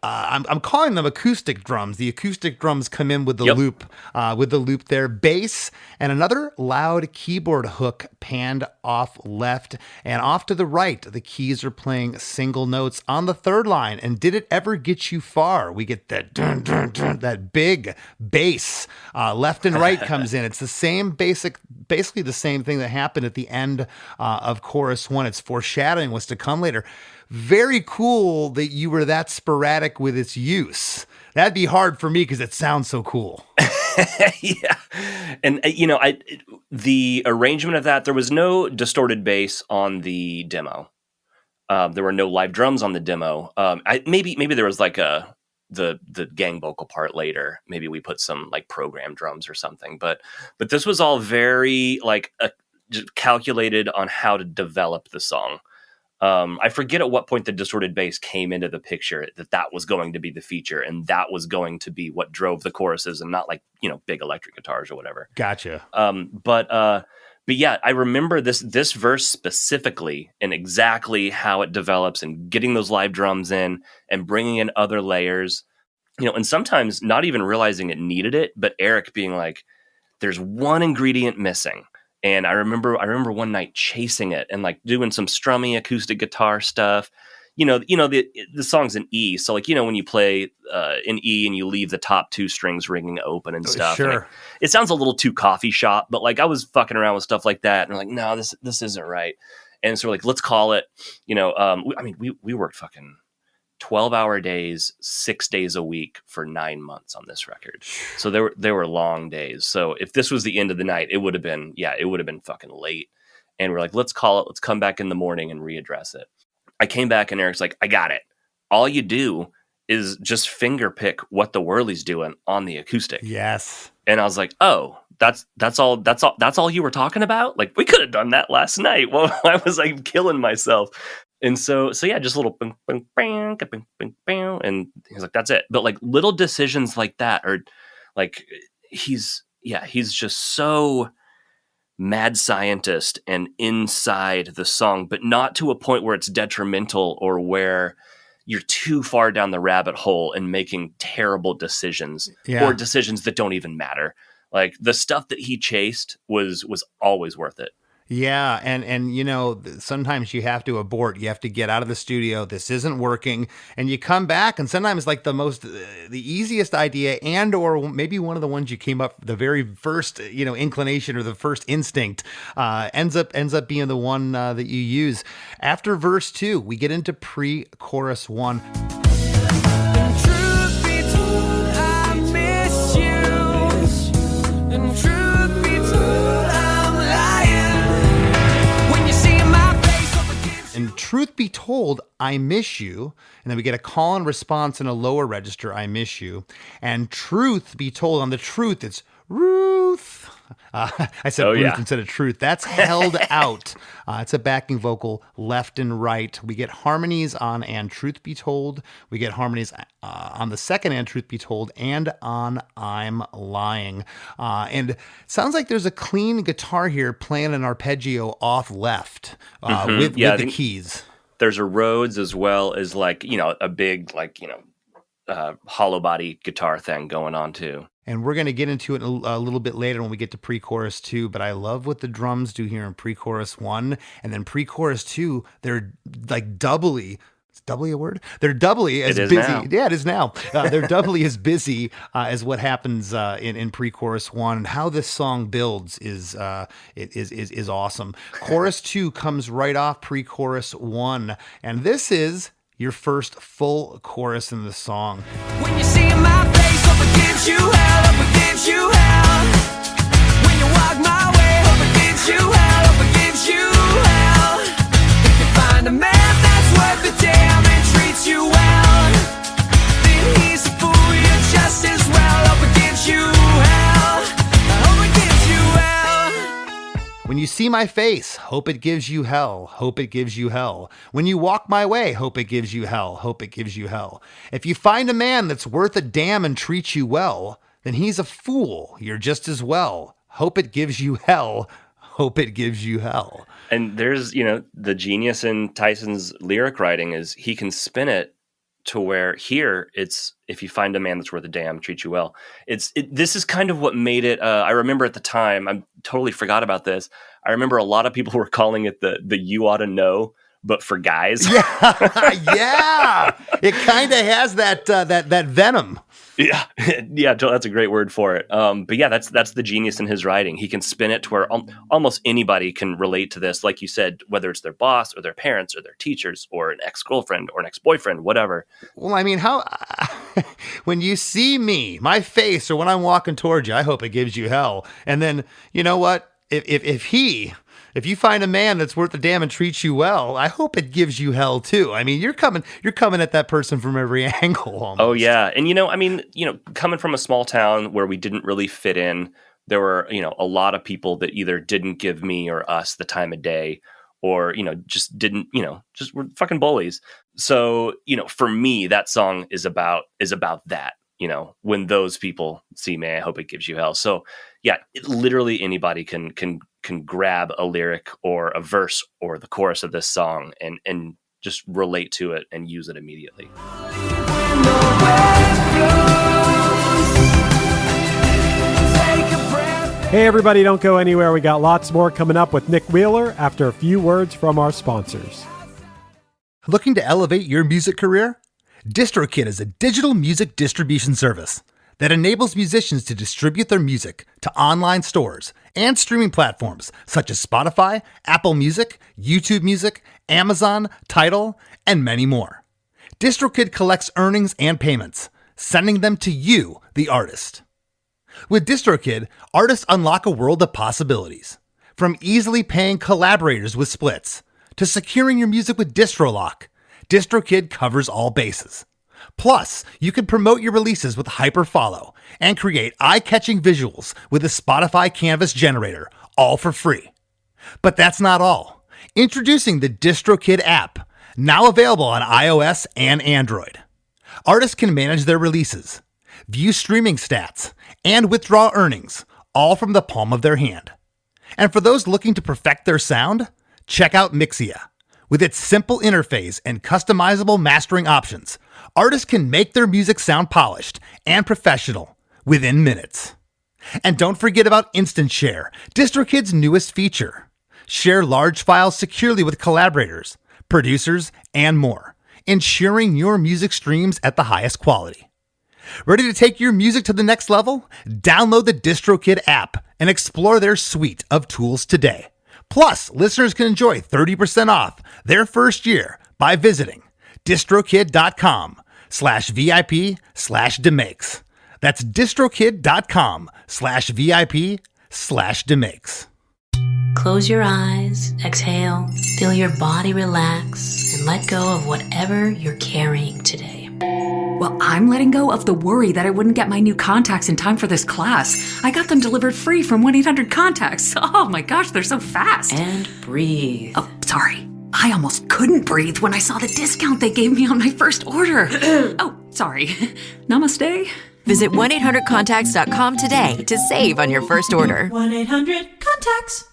I'm calling them acoustic drums. The acoustic drums come in with the loop there. Bass and another loud keyboard hook panned off left, and off to the right, the keys are playing single notes on the third line. And Did It Ever Get You Far? We get that dun, dun, dun, that big bass. Left and right comes in. It's the same basically the same thing that happened at the end of chorus 1. It's foreshadowing what's to come later. Very cool that you were that sporadic with its use. That'd be hard for me because it sounds so cool. Yeah. And, the arrangement of that, there was no distorted bass on the demo. There were no live drums on the demo. Maybe there was like the gang vocal part later. Maybe we put some like program drums or something, but this was all very like calculated on how to develop the song. I forget at what point the distorted bass came into the picture, that was going to be the feature, and that was going to be what drove the choruses, and not like, big electric guitars or whatever. Gotcha. But yeah, I remember this verse specifically and exactly how it develops, and getting those live drums in and bringing in other layers, and sometimes not even realizing it needed it, but Eric being like, there's one ingredient missing. And I remember one night chasing it and like doing some strummy acoustic guitar stuff, the song's in E. So like, when you play in E and you leave the top two strings ringing open and stuff. Sure. And it sounds a little too coffee shop, but like I was fucking around with stuff like that. And like, no, this isn't right. And so we're like, let's call it, we worked fucking 12-hour days, 6 days a week for 9 months on this record. So there were long days. So if this was the end of the night, it would have been fucking late. And we're like, let's call it. Let's come back in the morning and readdress it. I came back and Eric's like, I got it. All you do is just finger pick what the whirly's doing on the acoustic. Yes. And I was like, oh, that's all you were talking about? Like, we could have done that last night. Well, I was like killing myself. And so yeah, just a little bing, bing, bing, bing, bing, bing, and he's like, that's it. But like little decisions like that are like, he's just so mad scientist and inside the song, but not to a point where it's detrimental or where you're too far down the rabbit hole and making terrible decisions or decisions that don't even matter. Like the stuff that he chased was always worth it. Yeah, and sometimes you have to abort. You have to get out of the studio. This isn't working, and you come back, and sometimes like the easiest idea, and or maybe one of the ones you came up the very first inclination or the first instinct ends up being the one that you use. After verse 2, we get into pre-chorus 1. And truth be told, I miss you. And then we get a call and response in a lower register, I miss you. And truth be told, on the truth, it's Ruth. I said Ruth instead of truth. That's held out. It's a backing vocal left and right. We get harmonies on And Truth Be Told. We get harmonies on the second And Truth Be Told and on I'm Lying. And it sounds like there's a clean guitar here playing an arpeggio off left with the keys. There's a Rhodes as well as like, a big hollow body guitar thing going on too. And we're going to get into it a little bit later when we get to pre-chorus 2, but I love what the drums do here in pre-chorus 1. And then pre-chorus 2, they're like doubly, is doubly a word? They're doubly as busy. Now. Yeah, it is now. They're doubly as busy as what happens in pre-chorus 1. And how this song builds is awesome. Chorus 2 comes right off pre-chorus 1. And this is your first full chorus in the song. When you see my face, hope it gives you hell, hope it gives you hell. When you walk my way, hope it gives you hell, hope it gives you hell. If you find a man that's worth the damn and treats you well, then he's a fool, you're just as well. Hope it gives you hell, hope it gives you hell. When you see my face, hope it gives you hell, hope it gives you hell. When you walk my way, hope it gives you hell, hope it gives you hell. If you find a man that's worth a damn and treats you well, then he's a fool, you're just as well. Hope it gives you hell, hope it gives you hell. And there's, the genius in Tyson's lyric writing is he can spin it to where here it's, if you find a man that's worth a damn, treat you well. This is kind of what made it. I remember at the time, I totally forgot about this. I remember a lot of people were calling it the you ought to know, but for guys. Yeah. It kind of has that venom. Yeah, that's a great word for it. But yeah, that's the genius in his writing. He can spin it to where almost anybody can relate to this. Like you said, whether it's their boss or their parents or their teachers or an ex-girlfriend or an ex-boyfriend, whatever. Well, I mean, how when you see me, my face, or when I'm walking towards you, I hope it gives you hell. And then, you know what? If you find a man that's worth a damn and treats you well, I hope it gives you hell too. I mean, you're coming at that person from every angle almost. Oh yeah. And coming from a small town where we didn't really fit in, there were, a lot of people that either didn't give me or us the time of day or, just didn't, just were fucking bullies. So, for me, that song is about that. When those people see me, I hope it gives you hell. So yeah, literally anybody can grab a lyric or a verse or the chorus of this song and just relate to it and use it immediately. Hey everybody, don't go anywhere. We got lots more coming up with Nick Wheeler after a few words from our sponsors. Looking to elevate your music career? DistroKid is a digital music distribution service that enables musicians to distribute their music to online stores and streaming platforms such as Spotify, Apple Music, YouTube Music, Amazon, Tidal, and many more. DistroKid collects earnings and payments, sending them to you, the artist. With DistroKid, artists unlock a world of possibilities. From easily paying collaborators with splits to securing your music with DistroLock, DistroKid covers all bases. Plus, you can promote your releases with Hyperfollow and create eye-catching visuals with a Spotify Canvas generator, all for free. But that's not all. Introducing the DistroKid app, now available on iOS and Android. Artists can manage their releases, view streaming stats, and withdraw earnings, all from the palm of their hand. And for those looking to perfect their sound, check out Mixia. With its simple interface and customizable mastering options, artists can make their music sound polished and professional within minutes. And don't forget about Instant Share, DistroKid's newest feature. Share large files securely with collaborators, producers, and more, ensuring your music streams at the highest quality. Ready to take your music to the next level? Download the DistroKid app and explore their suite of tools today. Plus, listeners can enjoy 30% off their first year by visiting distrokid.com/VIP/DeMakes. That's distrokid.com/VIP/DeMakes. Close your eyes, exhale, feel your body relax, and let go of whatever you're carrying today. Well, I'm letting go of the worry that I wouldn't get my new contacts in time for this class. I got them delivered free from 1-800-CONTACTS. Oh my gosh, they're so fast. And breathe. Oh, sorry. I almost couldn't breathe when I saw the discount they gave me on my first order. Oh, sorry. Namaste. Visit 1-800-CONTACTS.com today to save on your first order. 1-800-CONTACTS.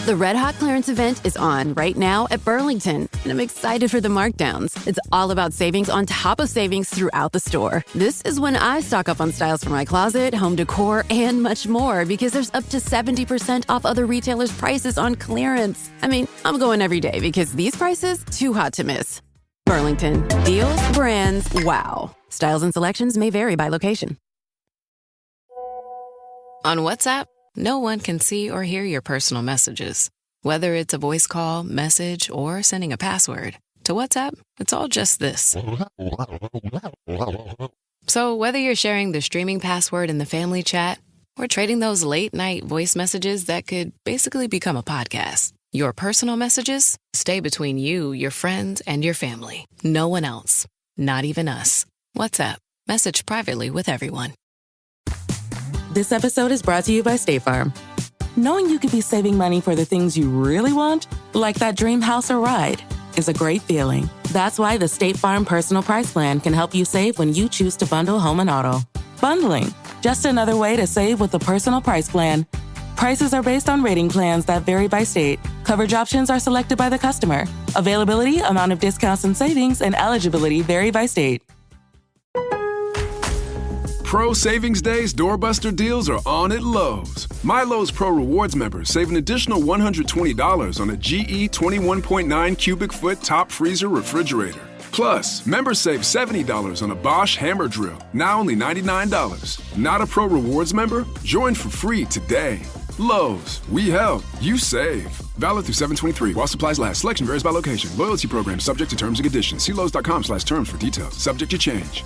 The Red Hot Clearance event is on right now at Burlington, and I'm excited for the markdowns. It's all about savings on top of savings throughout the store. This is when I stock up on styles for my closet, home decor, and much more because there's up to 70% off other retailers' prices on clearance. I mean, I'm going every day because these prices, too hot to miss. Burlington. Deals, brands, wow. Styles and selections may vary by location. On WhatsApp, no one can see or hear your personal messages. Whether it's a voice call, message, or sending a password. To WhatsApp, it's all just this. So whether you're sharing the streaming password in the family chat or trading those late-night voice messages that could basically become a podcast, your personal messages stay between you, your friends, and your family. No one else. Not even us. WhatsApp. Message privately with everyone. This episode is brought to you by State Farm. Knowing you could be saving money for the things you really want, like that dream house or ride, is a great feeling. That's why the State Farm Personal Price Plan can help you save when you choose to bundle home and auto. Bundling, just another way to save with the Personal Price Plan. Prices are based on rating plans that vary by state. Coverage options are selected by the customer. Availability, amount of discounts and savings, and eligibility vary by state. Pro Savings Days doorbuster deals are on at Lowe's. My Lowe's Pro Rewards members save an additional $120 on a GE 21.9 cubic foot top freezer refrigerator. Plus, members save $70 on a Bosch hammer drill, now only $99. Not a Pro Rewards member? Join for free today. Lowe's, we help, you save. Valid through 7/23 while supplies last. Selection varies by location. Loyalty program subject to terms and conditions. See Lowe's.com/terms for details. Subject to change.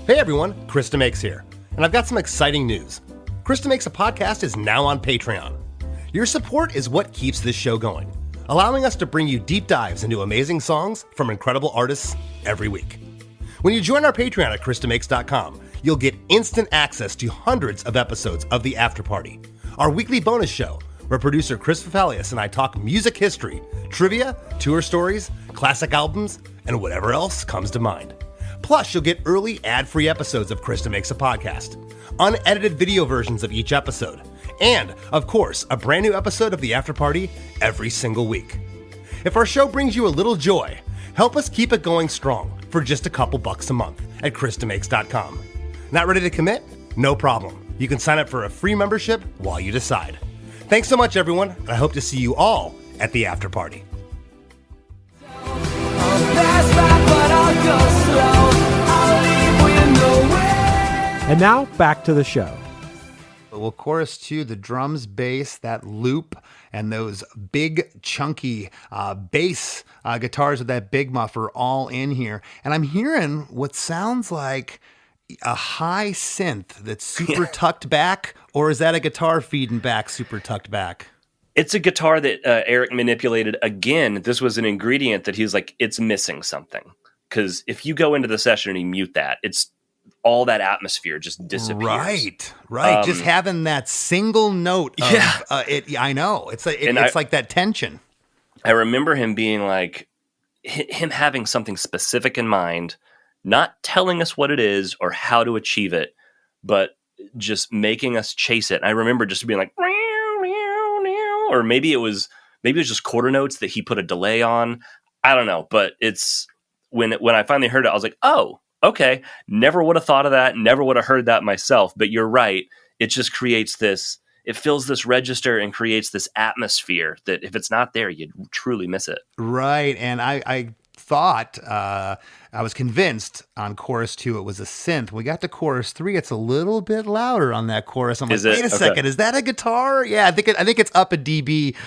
Hey everyone, Chris DeMakes here, and I've got some exciting news. Chris DeMakes a Podcast is now on Patreon. Your support is what keeps this show going, allowing us to bring you deep dives into amazing songs from incredible artists every week. When you join our Patreon at chrisdemakes.com, you'll get instant access to hundreds of episodes of The After Party, our weekly bonus show where producer Chris Fafalius and I talk music history, trivia, tour stories, classic albums, and whatever else comes to mind. Plus, you'll get early ad-free episodes of Krista Makes a Podcast, unedited video versions of each episode, and, of course, a brand new episode of The After Party every single week. If our show brings you a little joy, help us keep it going strong for just a couple bucks a month at chrisdemakes.com. Not ready to commit? No problem. You can sign up for a free membership while you decide. Thanks so much, everyone, and I hope to see you all at The After Party. And now, back to the show. Well, chorus 2, the drums, bass, that loop, and those big, chunky bass guitars with that big muff are all in here. And I'm hearing what sounds like a high synth that's super tucked back, or is that a guitar feeding back super tucked back? It's a guitar that Eric manipulated. Again, this was an ingredient that he's like, it's missing something. Because if you go into the session and you mute that, it's all that atmosphere just disappears. Right. Just having that single note of it. I know. It's like that tension. I remember him being like, him having something specific in mind, not telling us what it is or how to achieve it, but just making us chase it. And I remember just being like, or maybe it was just quarter notes that he put a delay on. I don't know, but it's when I finally heard it, I was like, oh, okay, never would have thought of that, never would have heard that myself, but you're right. It just creates this, it fills this register and creates this atmosphere that if it's not there, you'd truly miss it. Right, and I thought, I was convinced on chorus 2 it was a synth. When we got to chorus 3, it's a little bit louder on that chorus. I'm like, wait a second, is that a guitar? Yeah, I think it's up a dB,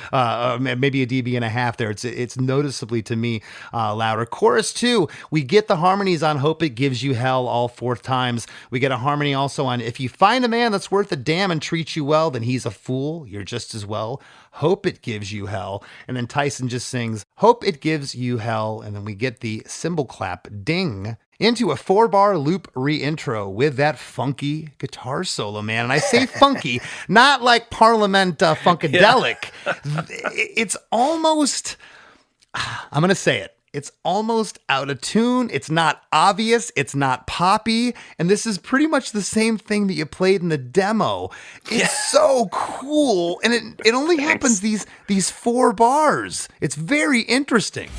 maybe a dB and a half there. It's noticeably to me louder. Chorus 2, we get the harmonies on "Hope It Gives You Hell" all 4 times. We get a harmony also on "If You Find a Man That's Worth a Damn and Treats You Well, Then He's a Fool. You're Just as Well. Hope it gives you hell." And then Tyson just sings "Hope It Gives You Hell," and then we get the cymbal clap ding into a 4-bar loop re-intro with that funky guitar solo, man. And I say funky, not like Parliament Funkadelic. It's almost, I'm going to say it, it's almost out of tune. It's not obvious. It's not poppy. And this is pretty much the same thing that you played in the demo. It's so cool. And it only happens these 4 bars. It's very interesting.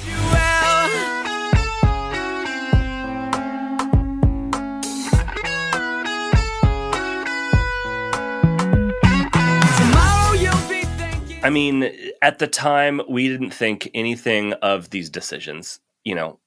I mean, at the time, we didn't think anything of these decisions. You know,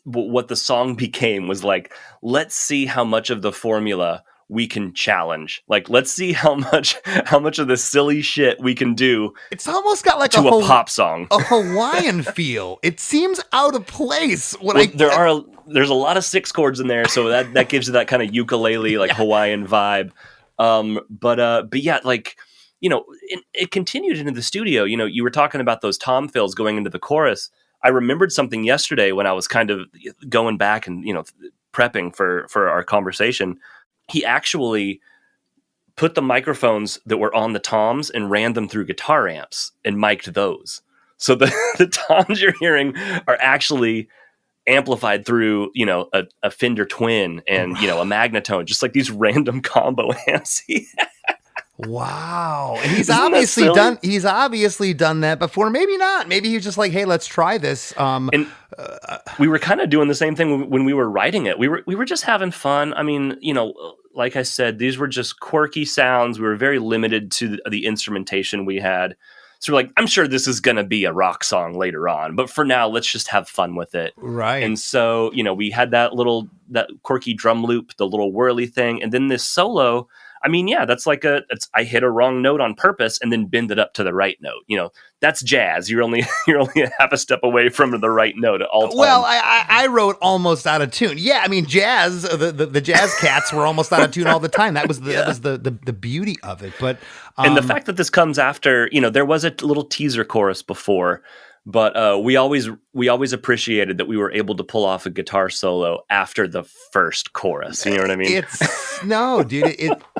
what the song became was like, let's see how much of the formula we can challenge. Like, let's see how much of the silly shit we can do. It's almost got like a pop song, a Hawaiian feel. It seems out of place. There's a lot of 6 chords in there, so that gives you that kind of ukulele like Hawaiian vibe. But yeah, like, you know, it continued into the studio. You know, you were talking about those tom fills going into the chorus. I remembered something yesterday when I was kind of going back and, you know, prepping for our conversation. He actually put the microphones that were on the toms and ran them through guitar amps and mic'd those. So the toms you're hearing are actually amplified through, you know, a Fender Twin and, you know, a Magnatone, just like these random combo amps. Wow. And he's obviously done that before. Maybe not. Maybe he's just like, hey, let's try this. And we were kind of doing the same thing when we were writing it. We were just having fun. I mean, you know, like I said, these were just quirky sounds. We were very limited to the instrumentation we had. So we're like, I'm sure this is going to be a rock song later on, but for now, let's just have fun with it. Right. And so, you know, we had that quirky drum loop, the little whirly thing, and then this solo. I mean, yeah, that's like I hit a wrong note on purpose and then bend it up to the right note. You know, that's jazz. You're only a half a step away from the right note at all times. Well, I wrote almost out of tune. Yeah, I mean, jazz. The jazz cats were almost out of tune all the time. That was the beauty of it. But and the fact that this comes after, you know, there was a little teaser chorus before. But we always appreciated that we were able to pull off a guitar solo after the first chorus. You know what I mean?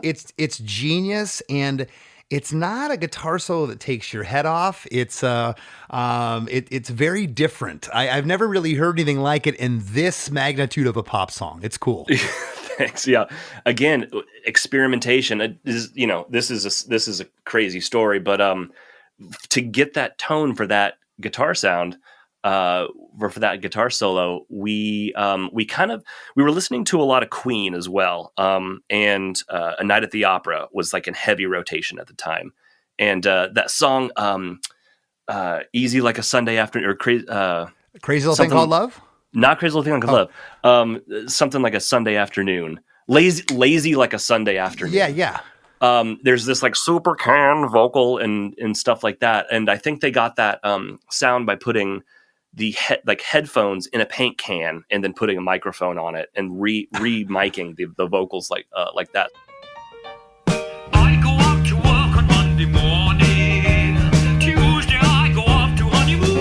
It's genius, and it's not a guitar solo that takes your head off. It's very different. I've never really heard anything like it in this magnitude of a pop song. It's cool. Thanks. Yeah. Again, experimentation is, you know, this is a crazy story, but to get that tone for that guitar sound, for that guitar solo, we were listening to a lot of Queen as well, and A Night at the Opera was like in heavy rotation at the time, and that song, Easy Like a Sunday Afternoon, or Crazy Little Thing Called Love. Not Crazy Little Thing Like Love. Something like a Sunday afternoon. Lazy like a Sunday afternoon. Yeah. There's this like super can vocal and stuff like that. And I think they got that sound by putting the headphones in a paint can and then putting a microphone on it and re-miking the vocals like that. I go out to work on Monday morning. Tuesday I go off to honeymoon.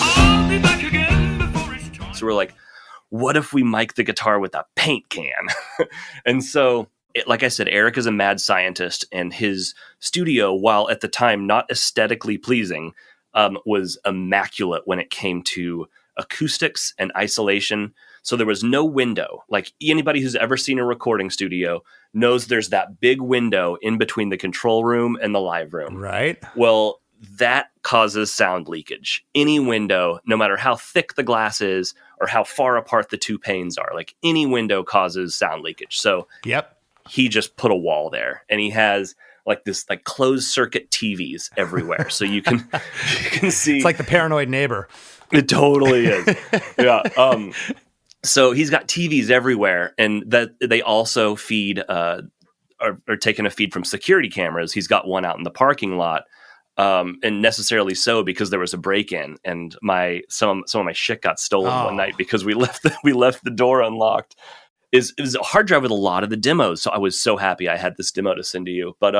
I'll be back again before it's time. So we're like, what if we mic the guitar with a paint can? And so, like I said, Eric is a mad scientist, and his studio, while at the time not aesthetically pleasing, was immaculate when it came to acoustics and isolation. So there was no window. Like anybody who's ever seen a recording studio knows there's that big window in between the control room and the live room. Right. Well, that causes sound leakage. Any window, no matter how thick the glass is or how far apart the two panes are, like any window causes sound leakage. So he just put a wall there, and he has like this like closed circuit TVs everywhere. So you can see. It's like the paranoid neighbor. It totally is. Yeah. So he's got TVs everywhere, and that they also feed are taking a feed from security cameras. He's got one out in the parking lot. And necessarily so because there was a break-in, and some of my shit got stolen one night because we left the door unlocked. It was a hard drive with a lot of the demos, so I was so happy I had this demo to send to you. But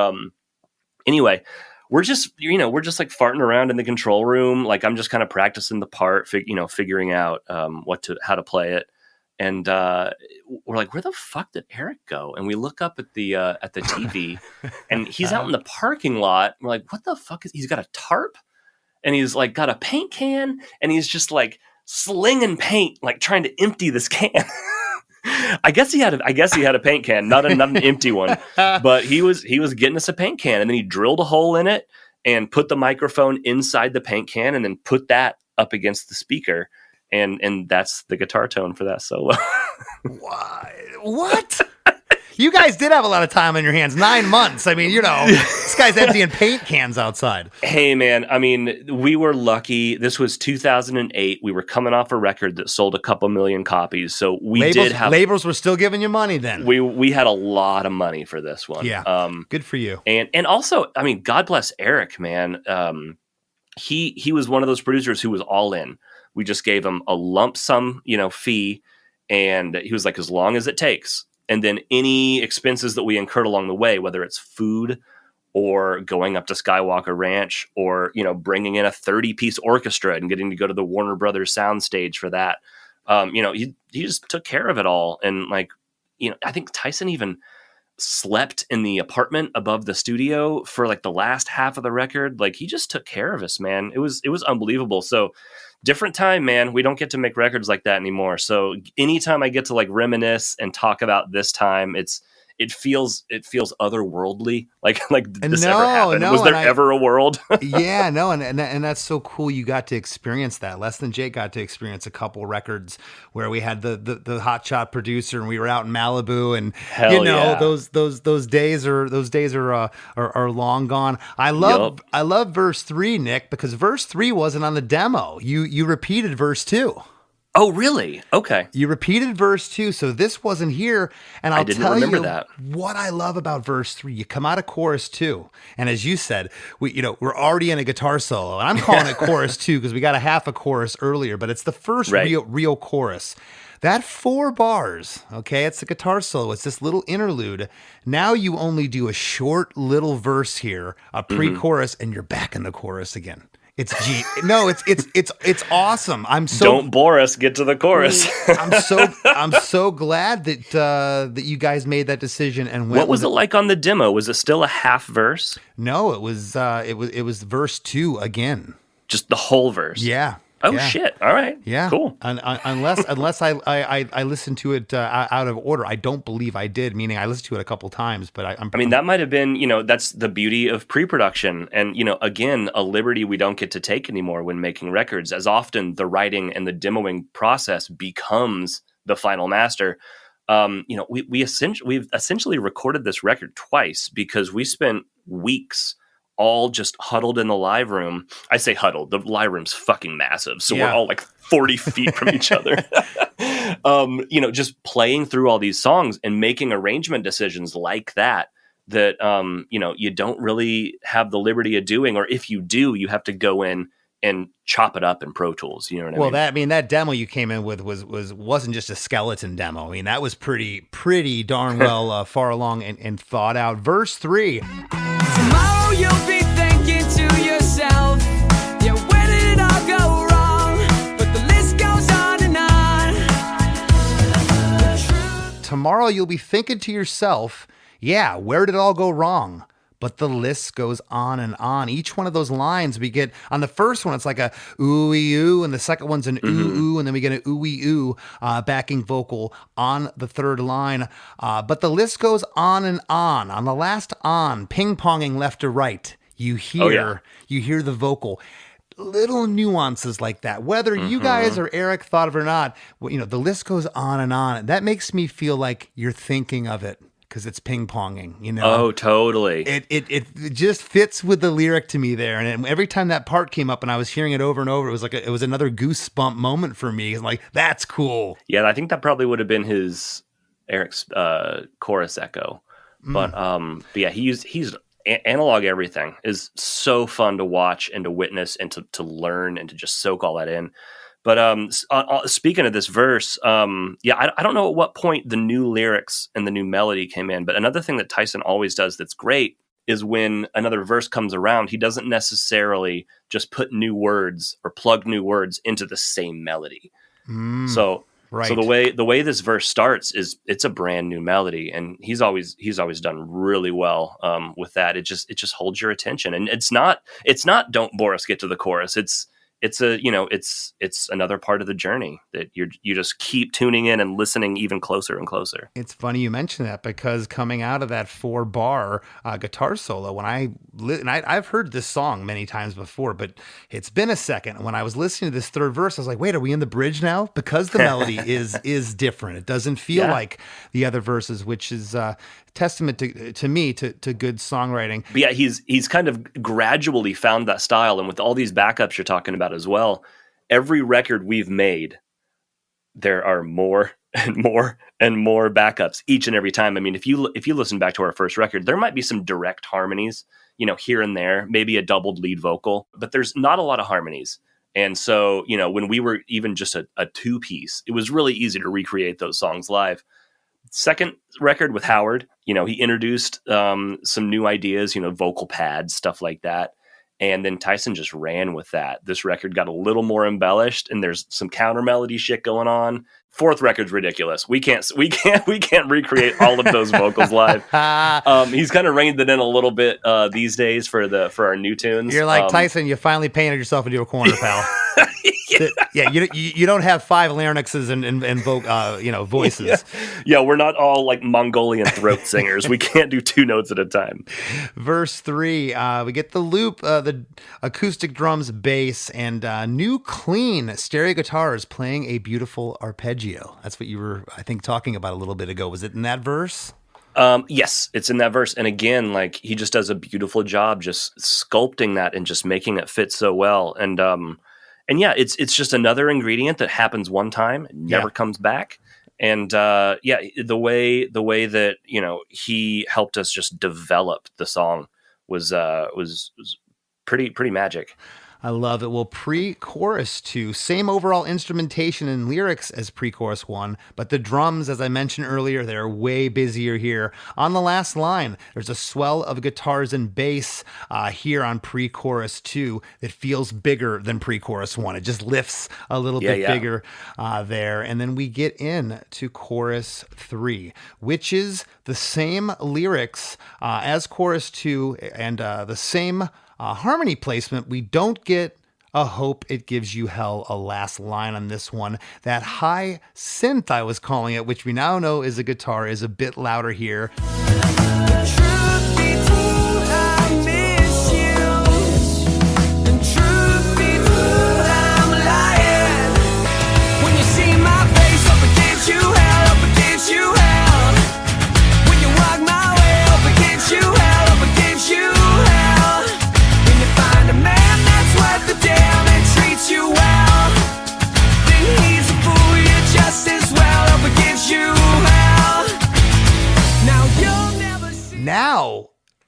anyway, we're just like farting around in the control room, like I'm just kind of practicing the part, figuring out how to play it. And we're like, where the fuck did Eric go? And we look up at the TV, and he's out in the parking lot. We're like, what the fuck he's got a tarp, and he's like got a paint can, and he's just like slinging paint, like trying to empty this can. I guess he had a paint can, not an empty one, but he was getting us a paint can, and then he drilled a hole in it and put the microphone inside the paint can, and then put that up against the speaker. And that's the guitar tone for that solo. What? You guys did have a lot of time on your hands. 9 months. I mean, this guy's emptying paint cans outside. Hey, man. I mean, we were lucky. This was 2008. We were coming off a record that sold a couple million copies. So labels were still giving you money then. We had a lot of money for this one. Yeah. Good for you. And also, I mean, God bless Eric, man. He was one of those producers who was all in. We just gave him a lump sum, fee, and he was like, as long as it takes. And then any expenses that we incurred along the way, whether it's food or going up to Skywalker Ranch or, bringing in a 30-piece orchestra and getting to go to the Warner Brothers soundstage for that. He just took care of it all. And I think Tyson even slept in the apartment above the studio for like the last half of the record. Like he just took care of us, man. It was unbelievable. So different time, man. We don't get to make records like that anymore. So anytime I get to like reminisce and talk about this time, it feels otherworldly. Like did this ever happen? Was there ever a world? Yeah, no, and that's so cool. You got to experience that. Less Than Jake got to experience a couple records where we had the hotshot producer, and we were out in Malibu, and those days are long gone. I love verse 3, Nick, because verse 3 wasn't on the demo. You repeated verse 2. Oh, really? Okay. You repeated verse 2, so this wasn't here. And I'll tell you what I love about verse 3. You come out of chorus 2, and as you said, we're already in a guitar solo, and I'm calling it chorus 2 because we got a half a chorus earlier, but it's the first real chorus. That 4 bars, okay, it's the guitar solo. It's this little interlude. Now you only do a short little verse here, a pre-chorus, and you're back in the chorus again. It's G. No, it's awesome. Don't bore us. Get to the chorus. I'm so glad that you guys made that decision and went. What was it like on the demo? Was it still a half verse? No, it was verse 2 again. Just the whole verse. Yeah. Oh shit! All right. Yeah. Cool. Unless I listened to it out of order. I don't believe I did. Meaning I listened to it a couple times, but I mean that might have been that's the beauty of pre-production, and again a liberty we don't get to take anymore when making records. As often the writing and the demoing process becomes the final master. We've essentially recorded this record twice because we spent weeks all just huddled in the live room. I say huddled. The live room's fucking massive. So we're all like 40 feet from each other. Just playing through all these songs and making arrangement decisions like that you don't really have the liberty of doing, or if you do, you have to go in and chop it up in Pro Tools. You know what I mean? That demo you came in with wasn't just a skeleton demo. I mean, that was pretty darn well far along and thought out. Verse 3. Tomorrow you'll be thinking to yourself, yeah, where did it all go wrong? But the list goes on and on. Tomorrow you'll be thinking to yourself, yeah, where did it all go wrong? But the list goes on and on. Each one of those lines we get on the first one, it's like a ooey ooh, and the second one's an ooh ooh, and then we get an ooey ooh backing vocal on the third line. But the list goes on and on. On the last on, ping ponging left to right, you hear the vocal. Little nuances like that, whether you guys or Eric thought of it or not, the list goes on and on. That makes me feel like you're thinking of it. Because it's ping ponging, Oh, totally. It just fits with the lyric to me there, and every time that part came up and I was hearing it over and over, it was like it was another goosebump moment for me. Like, that's cool. Yeah, I think that probably would have been Eric's chorus echo, but yeah, he's analog everything is so fun to watch and to witness and to learn and to just soak all that in. But speaking of this verse, I don't know at what point the new lyrics and the new melody came in. But another thing that Tyson always does that's great is when another verse comes around, he doesn't necessarily just put new words or plug new words into the same melody. So the way this verse starts is it's a brand new melody, and he's always done really well with that. It just holds your attention, and it's not don't Boris get to the chorus. It's another part of the journey that you just keep tuning in and listening even closer and closer. It's funny you mention that, because coming out of that 4-bar guitar solo, when I've heard this song many times before, but it's been a second. When I was listening to this third verse, I was like, wait, are we in the bridge now? Because the melody is different. It doesn't feel like the other verses, which is testament to me to good songwriting. But yeah, he's kind of gradually found that style, and with all these backups you're talking about as well, every record we've made, there are more and more and more backups each and every time. I mean, if you listen back to our first record, there might be some direct harmonies, here and there, maybe a doubled lead vocal, but there's not a lot of harmonies. And so, when we were even just a 2-piece, it was really easy to recreate those songs live. Second record with Howard, he introduced some new ideas, vocal pads, stuff like that. And then Tyson just ran with that. This record got a little more embellished, and there's some counter melody shit going on. Fourth record's ridiculous. We can't recreate all of those vocals live. He's kind of reined it in a little bit these days for our new tunes. You're like, Tyson, you finally painted yourself into a corner, pal. You don't have 5 larynxes and voices. Yeah, we're not all like Mongolian throat singers. We can't do 2 notes at a time. Verse 3, we get the loop, the acoustic drums, bass, and new clean stereo guitars playing a beautiful arpeggio. That's what you were, I think, talking about a little bit ago. Was it in that verse? Yes, it's in that verse. And again, like, he just does a beautiful job just sculpting that and just making it fit so well. And yeah, it's just another ingredient that happens one time and never comes back. And the way that he helped us just develop the song was pretty magic. I love it. Well, pre-chorus 2, same overall instrumentation and lyrics as pre-chorus 1, but the drums, as I mentioned earlier, they're way busier here. On the last line, there's a swell of guitars and bass here on pre-chorus 2 that feels bigger than pre-chorus 1. It just lifts a little bit bigger there. And then we get in to chorus 3, which is the same lyrics as chorus 2 and the same harmony placement. We don't get a hope it gives you hell, a last line on this one. That high synth, I was calling it, which we now know is a guitar, is a bit louder here.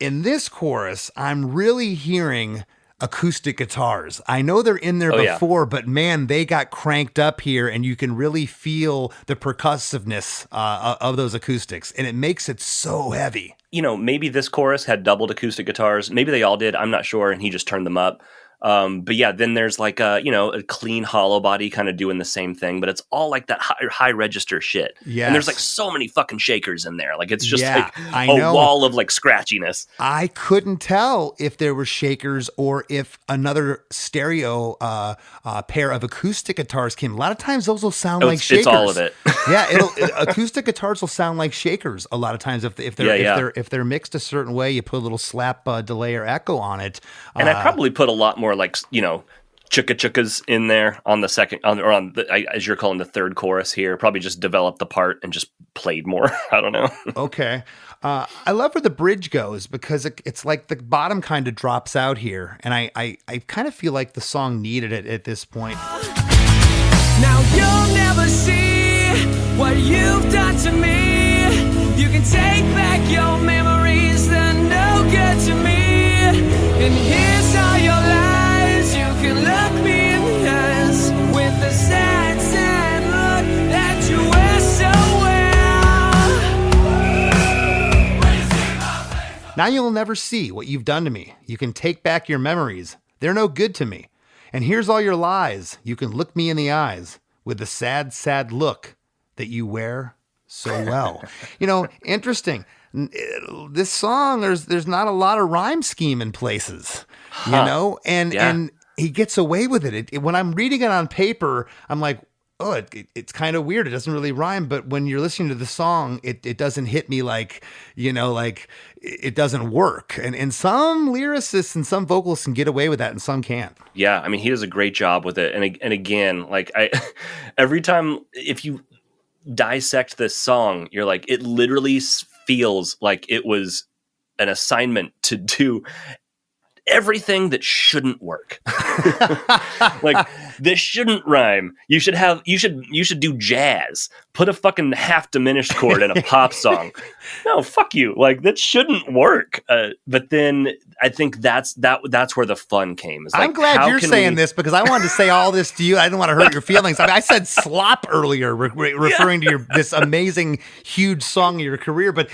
in this chorus, I'm really hearing acoustic guitars. I know they're in there before, but man, they got cranked up here, and you can really feel the percussiveness of those acoustics, and it makes it so heavy. You know, maybe this chorus had doubled acoustic guitars. Maybe they all did. I'm not sure, and he just turned them up. But yeah, then there's like a clean hollow body kind of doing the same thing, but it's all like that high register shit. Yeah. And there's like so many fucking shakers in there. Like it's just like I a know. wall of like scratchiness. I couldn't tell if there were shakers or if another stereo pair of acoustic guitars came. A lot of times those will sound like shakers. It's all of it. Yeah, acoustic guitars will sound like shakers a lot of times if they're mixed a certain way. You put a little slap delay or echo on it. And I probably put a lot more like, chukka chukkas in there on the second, as you're calling the third chorus here. Probably just developed the part and just played more. I don't know. Okay. I love where the bridge goes because it's like the bottom kind of drops out here. And I kind of feel like the song needed it at this point. Now you'll never see what you've done to me. You can take back your memories, they're no good to me. And here's all your lies. You can look me in the eyes with the sad, sad look that you wear so well. Now you'll never see what you've done to me. You can take back your memories. They're no good to me. And here's all your lies. You can look me in the eyes with the sad, sad look that you wear so well. Interesting. This song, there's not a lot of rhyme scheme in places, and he gets away with it. When I'm reading it on paper, I'm like, oh, it's kind of weird. It doesn't really rhyme. But when you're listening to the song, it doesn't hit me like it doesn't work. And some lyricists and some vocalists can get away with that and some can't. Yeah. I mean, he does a great job with it. And again, like every time, if you dissect this song, you're like, it literally feels like it was an assignment to do everything that shouldn't work. Like, this shouldn't rhyme. You should do jazz. Put a fucking half diminished chord in a pop song. No, fuck you. Like, that shouldn't work. But then I think that's where the fun came. Like, I'm glad you're saying this because I wanted to say all this to you. I didn't want to hurt your feelings. I said slop earlier, referring to this amazing, huge song of your career. But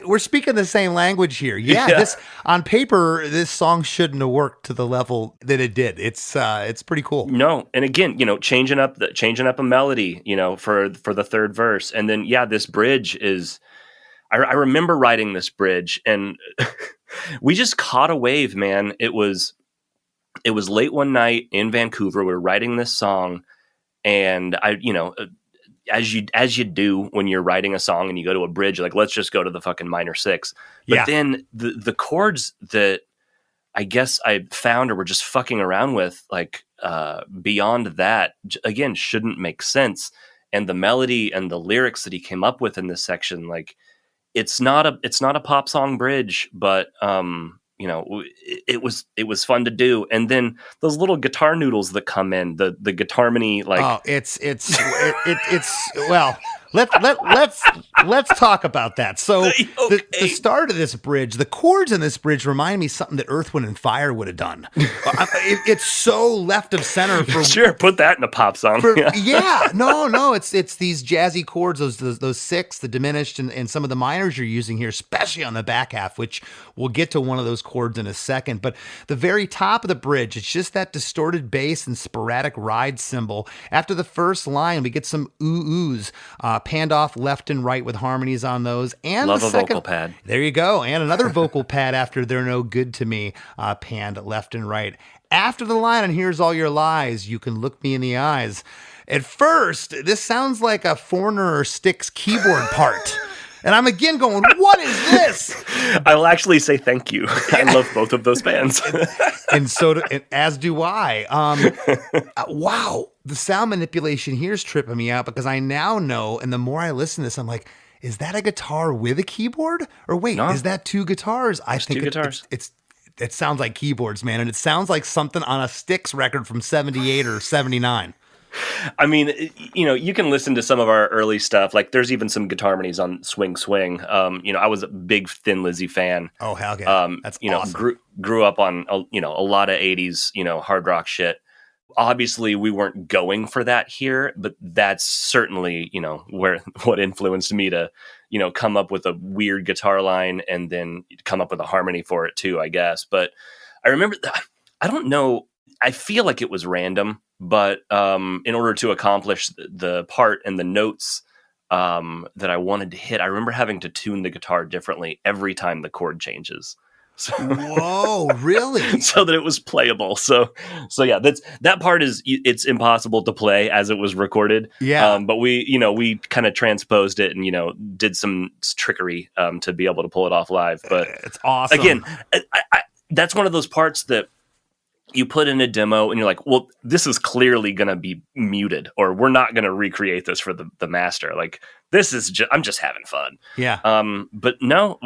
we're speaking the same language here. Yeah. This on paper, this song shouldn't have worked to the level that it did. It's pretty cool. No, and again, changing up a melody, for the third verse, and then this bridge is. I remember writing this bridge, and we just caught a wave, man. It was late one night in Vancouver. We were writing this song, and as you do when you're writing a song and you go to a bridge, like, let's just go to the fucking minor six. But then the chords that I guess I found or were just fucking around with, like, beyond that, again, shouldn't make sense. And the melody and the lyrics that he came up with in this section, like, it's not a pop song bridge, but it was fun to do. And then those little guitar noodles that come in, the guitarmony, like, oh, it's well. Let's talk about that. So the start of this bridge, the chords in this bridge remind me something that Earth, Wind, and Fire would have done. It's so left of center for sure. Put that in a pop song. No. It's these jazzy chords, those six, the diminished, and some of the minors you're using here, especially on the back half, which we'll get to one of those chords in a second. But the very top of the bridge, it's just that distorted bass and sporadic ride cymbal. After the first line, we get some oohs. Panned off left and right with harmonies on those. And love the second vocal pad. There you go. And another vocal pad after They're No Good to Me, panned left and right. After the line, and here's all your lies, you can look me in the eyes. At first, this sounds like a Foreigner or Styx keyboard part. And I'm again going, what is this? I will actually say thank you. I love both of those bands. and as do I. Wow. The sound manipulation here is tripping me out because I now know, and the more I listen to this, I'm like, is that a guitar with a keyboard? Or wait, is that two guitars? I think two guitars. It sounds like keyboards, man. And it sounds like something on a Styx record from 78 or 79. I mean, you can listen to some of our early stuff. Like, there's even some guitar harmonies on Swing Swing. I was a big Thin Lizzy fan. Oh, hell yeah. That's awesome. Grew up on, a lot of 80s, hard rock shit. Obviously, we weren't going for that here, but that's certainly, what influenced me to, come up with a weird guitar line and then come up with a harmony for it too, I guess. But I remember, I don't know, I feel like it was random, but in order to accomplish the part and the notes that I wanted to hit, I remember having to tune the guitar differently every time the chord changes. So, whoa, really? So that it was playable. So yeah, that part it's impossible to play as it was recorded. Yeah. But we kind of transposed it and, did some trickery to be able to pull it off live. But it's awesome. Again, I that's one of those parts that you put in a demo and you're like, well, this is clearly going to be muted, or we're not going to recreate this for the master. Like, this is I'm just having fun. Yeah. But no,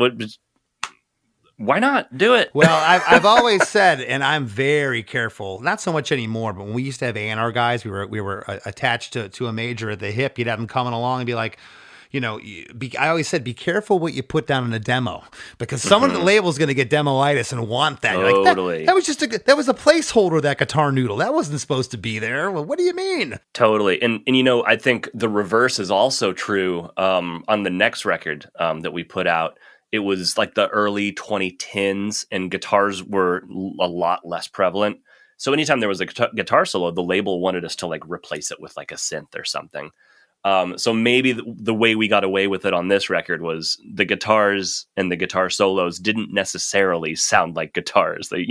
why not do it? Well, I've always said, and I'm very careful, not so much anymore, but when we used to have A&R guys, we were attached to a major at the hip. You'd have them coming along and be like, I always said, be careful what you put down in a demo, because someone at the label is going to get demoitis and want that. You're Totally. Like, that was just that was a placeholder, that guitar noodle. That wasn't supposed to be there. Well, what do you mean? Totally. And I think the reverse is also true on the next record that we put out. It was like the early 2010s, and guitars were a lot less prevalent. So anytime there was a guitar solo, the label wanted us to like replace it with like a synth or something. So maybe the way we got away with it on this record was the guitars and the guitar solos didn't necessarily sound like guitars. They,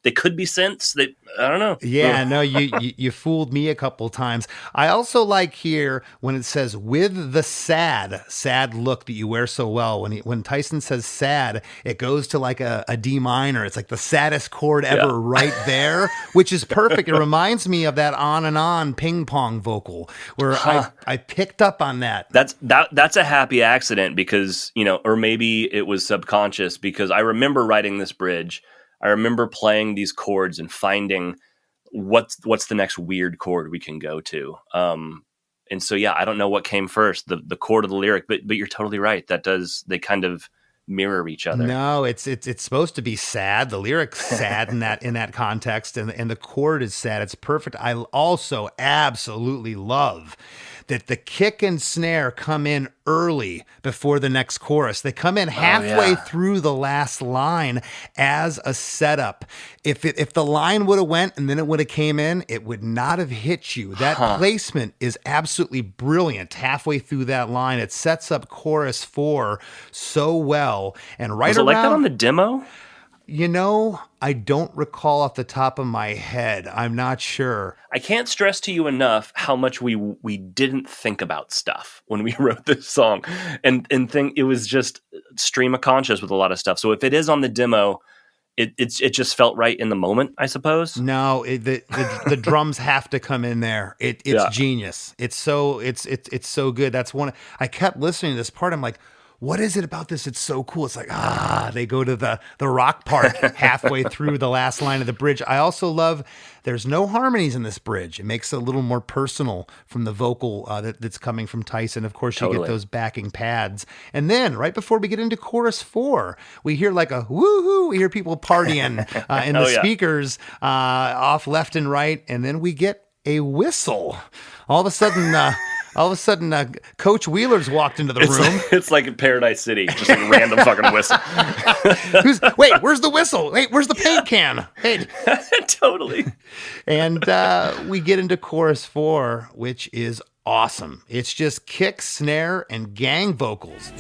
they could be synths. I don't know. Yeah, no, you fooled me a couple times. I also like here when it says, with the sad look that you wear so well. When Tyson says sad, it goes to like a D minor. It's like the saddest chord ever right there, which is perfect. It reminds me of that On and On ping pong vocal where I picked up on that. That's a happy accident, because, or maybe it was subconscious, because I remember writing this bridge. I remember playing these chords and finding what's the next weird chord we can go to. And so, yeah, I don't know what came first, the chord or the lyric, but you're totally right. They kind of mirror each other. No, it's supposed to be sad. The lyric's sad in that context, and the chord is sad. It's perfect. I also absolutely love that the kick and snare come in early before the next chorus. They come in halfway through the last line as a setup. If the line would have went and then it would have came in, it would not have hit you. That placement is absolutely brilliant. Halfway through that line, it sets up chorus 4 so well. And was it like that on the demo? I don't recall off the top of my head. I'm not sure. I can't stress to you enough how much we didn't think about stuff when we wrote this song, and think it was just stream of conscious with a lot of stuff. So if it is on the demo, it just felt right in the moment, I suppose. No, the drums have to come in there. It's genius. It's so good. That's one. I kept listening to this part. I'm like, what is it about this? It's so cool. It's like, they go to the rock part halfway through the last line of the bridge. I also love, there's no harmonies in this bridge. It makes it a little more personal from the vocal that's coming from Tyson. Of course, you get those backing pads. And then right before we get into chorus 4, we hear like a woohoo. We hear people partying in the speakers off left and right. And then we get a whistle. All of a sudden, Coach Wheeler's walked into the room. It's like in Paradise City, just like random fucking whistle. Wait, where's the whistle? Wait, where's the paint can? Hey, totally. And we get into chorus 4, which is awesome. It's just kick, snare, and gang vocals.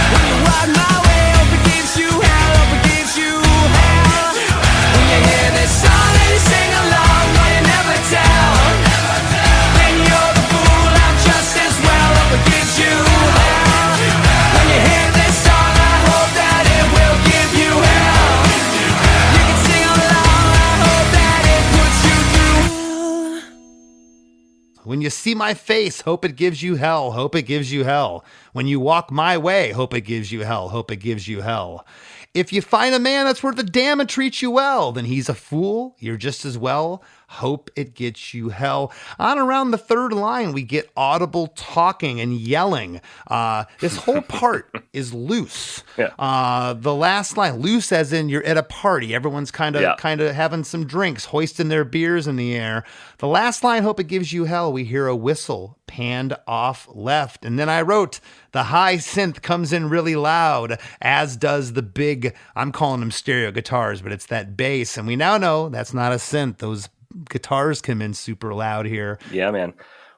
When you ride my way up against you, hell up against you. see my face, hope it gives you hell, hope it gives you hell. When you walk my way, hope it gives you hell, hope it gives you hell. If you find a man that's worth a damn and treats you well, then he's a fool, you're just as well. Hope it gets you hell. On around the third line, we get audible talking and yelling. This whole part is loose. Yeah. The last line, loose as in you're at a party. Everyone's kind of having some drinks, hoisting their beers in the air. The last line, hope it gives you hell. We hear a whistle panned off left. And then I wrote, the high synth comes in really loud, as does the big, I'm calling them stereo guitars, but it's that bass. And we now know that's not a synth. Those guitars come in super loud here. Yeah, man.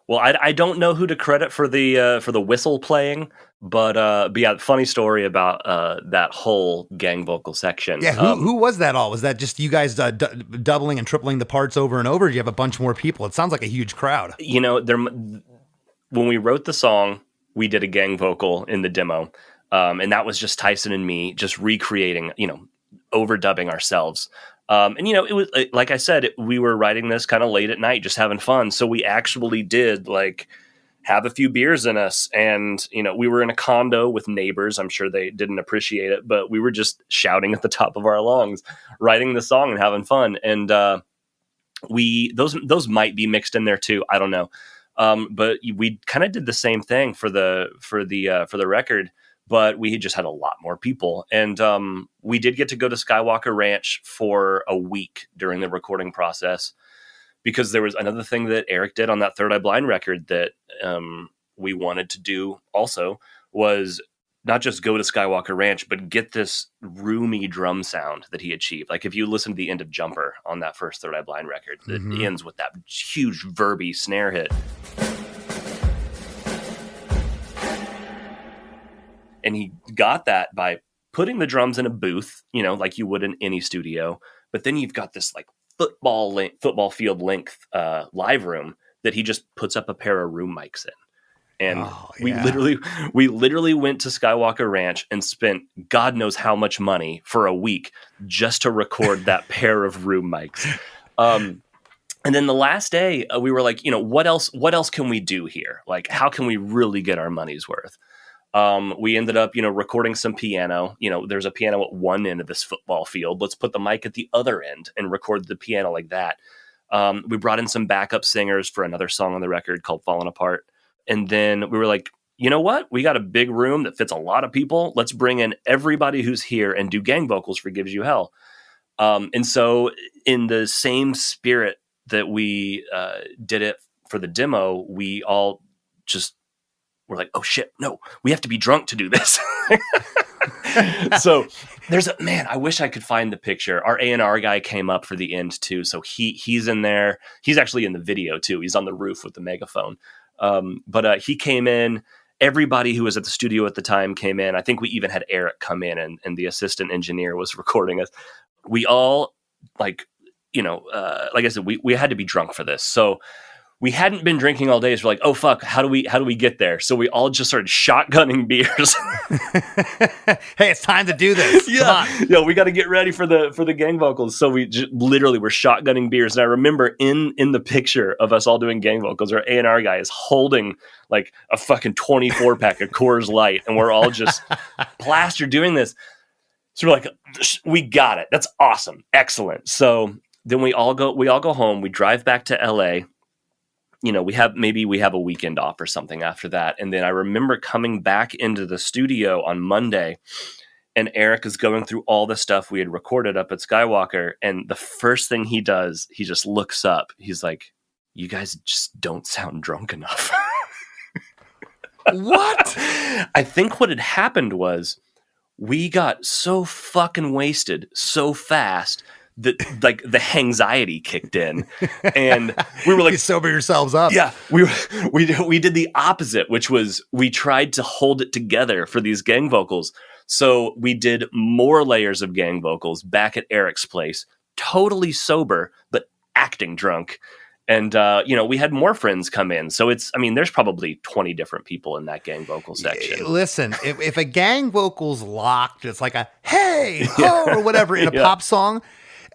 Well, I don't know who to credit for the whistle playing, but yeah, funny story about that whole gang vocal section. Yeah, who was that all? Was that just you guys doubling and tripling the parts over and over? Or do you have a bunch more people? It sounds like a huge crowd. You know, when we wrote the song, we did a gang vocal in the demo, and that was just Tyson and me just recreating, overdubbing ourselves. And it was like I said, we were writing this kind of late at night, just having fun. So we actually did have a few beers in us, and we were in a condo with neighbors. I'm sure they didn't appreciate it, but we were just shouting at the top of our lungs, writing the song and having fun. And those might be mixed in there too. I don't know. But we kind of did the same thing for the record. But we just had a lot more people. And we did get to go to Skywalker Ranch for a week during the recording process, because there was another thing that Eric did on that Third Eye Blind record that we wanted to do also, was not just go to Skywalker Ranch, but get this roomy drum sound that he achieved. Like if you listen to the end of Jumper on that first Third Eye Blind record, it ends with that huge verby snare hit. And he got that by putting the drums in a booth, like you would in any studio. But then you've got this football field length live room that he just puts up a pair of room mics in. And we literally went to Skywalker Ranch and spent God knows how much money for a week just to record that pair of room mics. And then the last day we were like, what else can we do here? Like, how can we really get our money's worth? We ended up, recording some piano. There's a piano at one end of this football field. Let's put the mic at the other end and record the piano like that. We brought in some backup singers for another song on the record called Falling Apart. And then we were like, you know what? We got a big room that fits a lot of people. Let's bring in everybody who's here and do gang vocals for Gives You Hell. And so in the same spirit that we did it for the demo, we all just we're like, oh shit, no, we have to be drunk to do this. So I wish I could find the picture. Our A&R guy came up for the end too. So he's in there. He's actually in the video too. He's on the roof with the megaphone. But he came in. Everybody who was at the studio at the time came in. I think we even had Eric come in, and the assistant engineer was recording us. We all like I said, we had to be drunk for this. So we hadn't been drinking all day. So we're like, oh fuck, how do we get there? So we all just started shotgunning beers. Hey, it's time to do this. Yeah, we got to get ready for the gang vocals. So we literally were shotgunning beers. And I remember in the picture of us all doing gang vocals, our A&R guy is holding like a fucking 24 pack of Coors Light, and we're all just plastered doing this. So we're like, we got it. That's awesome, excellent. So then we all go home. We drive back to LA. We have a weekend off or something after that. And then I remember coming back into the studio on Monday, and Eric is going through all the stuff we had recorded up at Skywalker. And the first thing he does, he just looks up. He's like, you guys just don't sound drunk enough. What? I think what had happened was we got so fucking wasted so fast that like the anxiety kicked in, and we were like, you sober yourselves up. Yeah, we did the opposite, which was we tried to hold it together for these gang vocals. So we did more layers of gang vocals back at Eric's place, totally sober but acting drunk. And we had more friends come in. So there's probably 20 different people in that gang vocal section. Listen, if a gang vocal's locked, it's like a hey, ho, or whatever in a pop song.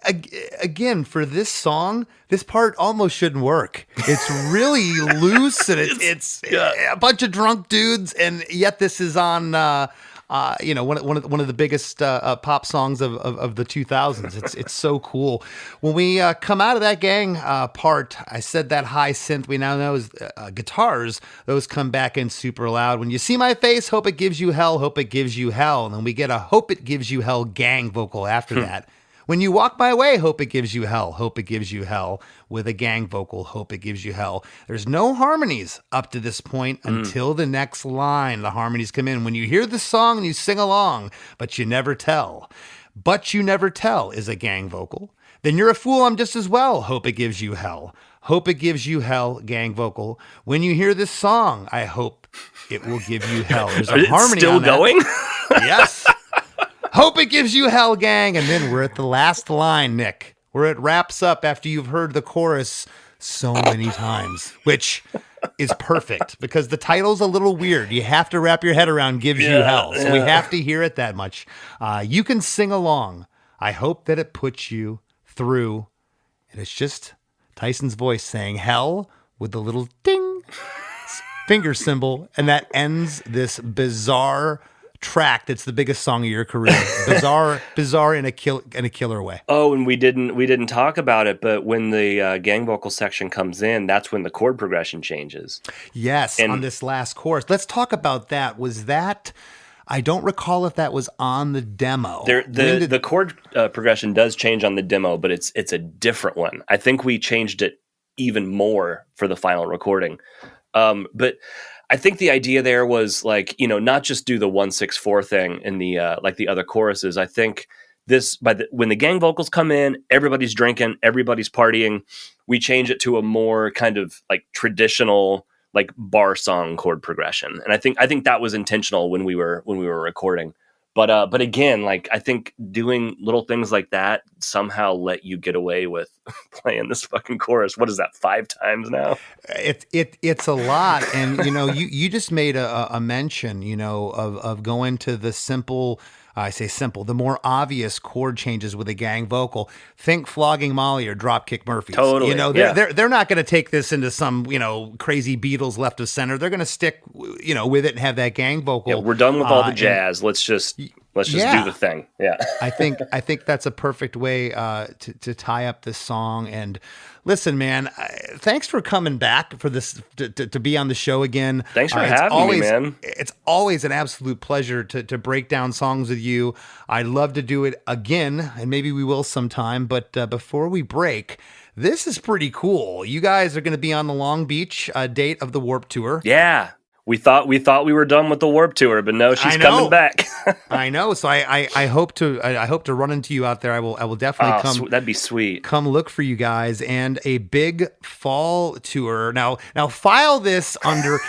again, for this song, this part almost shouldn't work. It's really loose, and it's a bunch of drunk dudes, and yet this is on one of the biggest pop songs of the 2000s. It's so cool. When we come out of that gang part, I said that high synth we now know is guitars. Those come back in super loud. When you see my face, hope it gives you hell, hope it gives you hell. And then we get a hope it gives you hell gang vocal after that. When you walk my way, hope it gives you hell, hope it gives you hell, with a gang vocal, hope it gives you hell. There's no harmonies up to this point until the next line. The harmonies come in. When you hear the song and you sing along, but you never tell. But you never tell is a gang vocal. Then you're a fool, I'm just as well, hope it gives you hell. Hope it gives you hell, gang vocal. When you hear this song, I hope it will give you hell. There's a harmony still on that. going? Yes. Hope it gives you hell, gang. And then we're at the last line, Nick, where it wraps up after you've heard the chorus so many times, which is perfect because the title's a little weird. You have to wrap your head around gives you hell. So we have to hear it that much. You can sing along. I hope that it puts you through. And it's just Tyson's voice saying hell with the little ding finger symbol. And that ends this bizarre track that's the biggest song of your career. Bizarre in a killer way. Oh, and we didn't talk about it, but when the gang vocal section comes in, that's when the chord progression changes. Yes, and on this last chorus. Let's talk about that. Was that, I don't recall if that was on the demo. The chord progression does change on the demo, but it's a different one. I think we changed it even more for the final recording. But I think the idea there was not just do the 1/6/4 thing in the like the other choruses. I think when the gang vocals come in, everybody's drinking, everybody's partying. We change it to a more kind of like traditional like bar song chord progression, and I think that was intentional when we were recording. But again, like I think doing little things like that somehow let you get away with playing this fucking chorus. What is that, 5 times now? It's a lot, and you just made a mention of going to the simple. I say simple, the more obvious chord changes with a gang vocal. Think Flogging Molly or Dropkick Murphys. Totally. They're not going to take this into some, crazy Beatles left of center. They're going to stick, with it and have that gang vocal. Yeah, we're done with all the jazz. Let's just do the thing. Yeah. I think that's a perfect way to tie up this song. And listen, man, thanks for coming back for this to be on the show again. Thanks for having me, man. It's always an absolute pleasure to break down songs with you. I'd love to do it again, and maybe we will sometime. But before we break, this is pretty cool. You guys are going to be on the Long Beach date of the Warped Tour. Yeah. We thought we were done with the Warped Tour, but no, she's coming back. I know. So I hope to run into you out there. I will definitely come. That'd be sweet. Come look for you guys, and a big fall tour. Now file this under.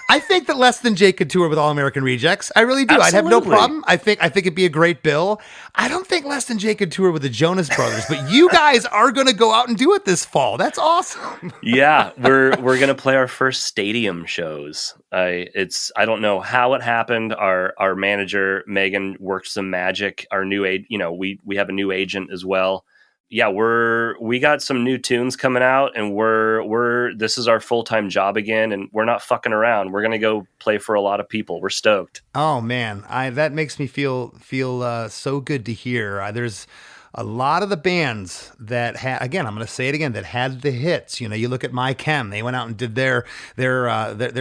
I think that Less Than Jake could tour with All American Rejects. I really do. Absolutely. I'd have no problem. I think it'd be a great bill. I don't think Less Than Jake could tour with the Jonas Brothers, but you guys are going to go out and do it this fall. That's awesome. Yeah, we're gonna play our first stadium shows. I don't know how it happened. Our manager Megan worked some magic. Our new we have a new agent as well. Yeah, we got some new tunes coming out, and this is our full-time job again, and we're not fucking around. We're gonna go play for a lot of people. We're stoked. Oh man, that makes me feel so good to hear. There's a lot of the bands that had, again, I'm going to say it again, that had the hits. You look at My Chem, they went out and did their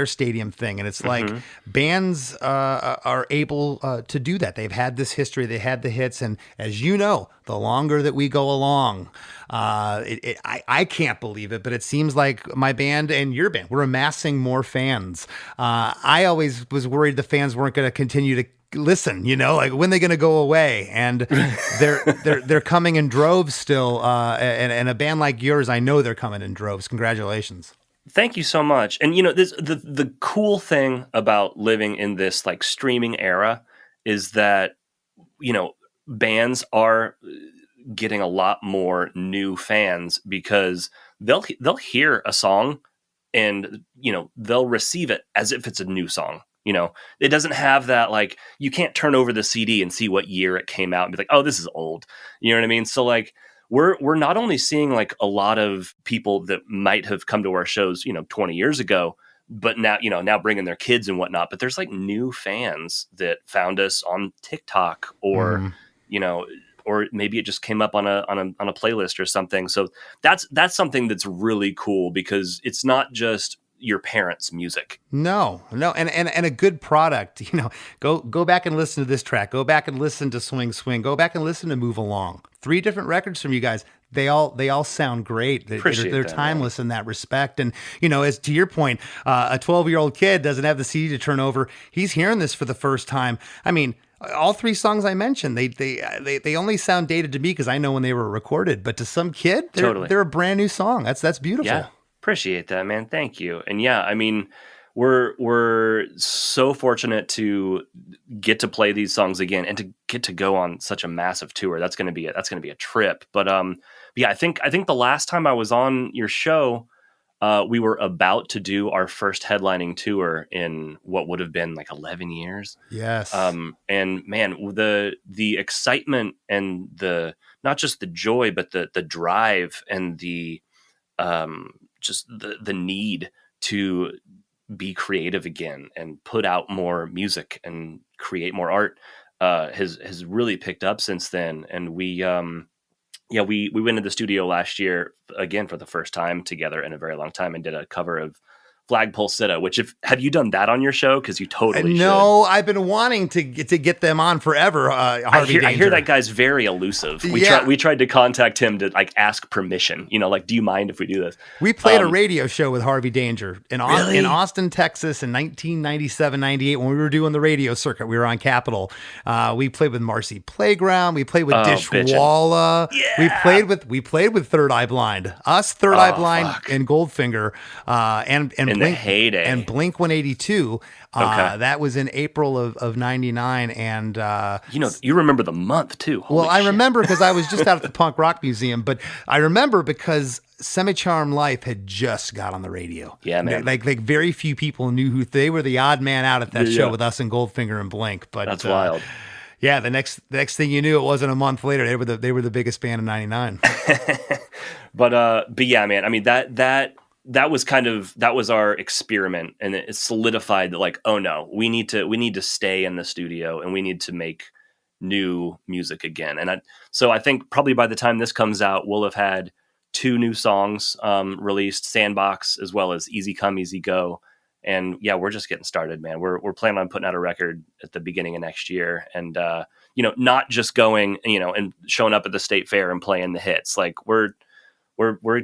stadium thing, and it's like bands are able to do that. They've had this history, they had the hits, and as you know, the longer that we go along, I can't believe it, but it seems like my band and your band, we're amassing more fans. I always was worried the fans weren't going to continue to listen, like when they're going to go away, and they're coming in droves still. And a band like yours, I know they're coming in droves. Congratulations. Thank you so much. And this the cool thing about living in this like streaming era is that bands are getting a lot more new fans because they'll hear a song and they'll receive it as if it's a new song. It doesn't have that, like, you can't turn over the CD and see what year it came out and be like, oh, this is old. You know what I mean? So like we're not only seeing like a lot of people that might have come to our shows, 20 years ago, but now bringing their kids and whatnot, but there's like new fans that found us on TikTok or, or maybe it just came up on a playlist or something. So that's something that's really cool because it's not just your parents' music. No. And a good product, go back and listen to this track, go back and listen to Swing Swing, go back and listen to Move Along. 3 different records from you guys. They all sound great. They're timeless in that respect. And, as to your point, a 12-year-old kid doesn't have the CD to turn over. He's hearing this for the first time. I mean, all 3 songs I mentioned, they only sound dated to me because I know when they were recorded. But to some kid, they're a brand new song. That's beautiful. Yeah, appreciate that, man. Thank you. And yeah, I mean, we're so fortunate to get to play these songs again and to get to go on such a massive tour. That's going to be a trip. But yeah, I think the last time I was on your show, we were about to do our first headlining tour in what would have been like 11 years. Yes. And man, the excitement and the, not just the joy, but the drive and the just the need to be creative again and put out more music and create more art has really picked up since then. And we went to the studio last year again for the first time together in a very long time and did a cover of Flagpole Sitta, which have you done that on your show? Because you totally No, I've been wanting to get them on forever. Harvey Danger. I hear that guy's very elusive. We tried to contact him to like ask permission. Do you mind if we do this? We played a radio show with Harvey Danger in Austin, Texas in 1997-98 when we were doing the radio circuit. We were on Capitol. We played with Marcy Playground. We played with Dishwalla. Yeah. We played with Third Eye Blind. Us, Third Eye Blind, and Goldfinger, and in the heyday. And Blink 182. That was in April of 99. And you remember the month too. Holy I remember because I was just out at the Punk Rock Museum, but I remember because Semi-Charmed Life had just got on the radio. Yeah, man. Like very few people knew who they were. The odd man out at that show with us and Goldfinger and Blink. But that's wild. Yeah, the next thing you knew, it wasn't a month later. They were the biggest band in '99. But yeah, man. I mean that was our experiment, and it solidified that like, oh no, we need to stay in the studio and we need to make new music again. And so I think probably by the time this comes out, we'll have had 2 new songs released, Sandbox as well as Easy Come Easy Go. And yeah, we're just getting started, man. We're planning on putting out a record at the beginning of next year, and not just going and showing up at the state fair and playing the hits. Like we're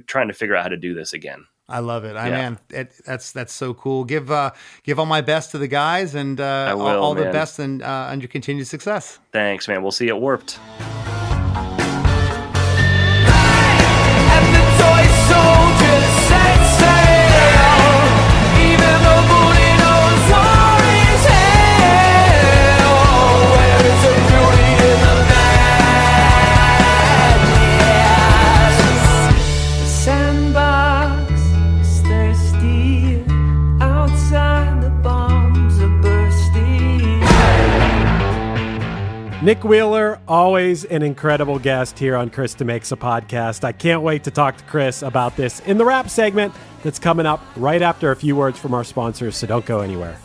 trying to figure out how to do this again. I love it. Man, that's so cool. Give all my best to the guys, and all the best and on your continued success. Thanks, man. We'll see you at Warped. Nick Wheeler, always an incredible guest here on Chris DeMakes a Podcast. I can't wait to talk to Chris about this in the rap segment that's coming up right after a few words from our sponsors, so don't go anywhere.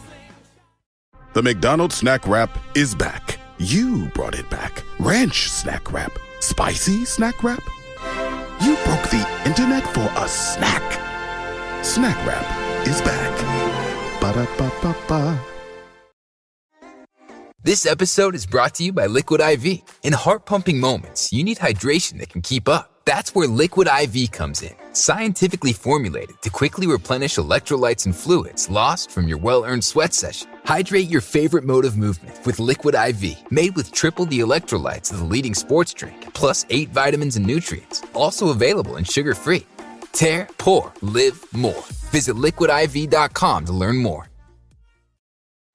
The McDonald's Snack Wrap is back. You brought it back. Ranch Snack Wrap. Spicy Snack Wrap. You broke the internet for a snack. Snack Wrap is back. Ba-da-ba-ba-ba. This episode is brought to you by Liquid IV. In heart-pumping moments, you need hydration that can keep up. That's where Liquid IV comes in. Scientifically formulated to quickly replenish electrolytes and fluids lost from your well-earned sweat session. Hydrate your favorite mode of movement with Liquid IV, made with triple the electrolytes of the leading sports drink, plus 8 vitamins and nutrients. Also available and sugar-free. Tear, pour, live more. Visit liquidiv.com to learn more.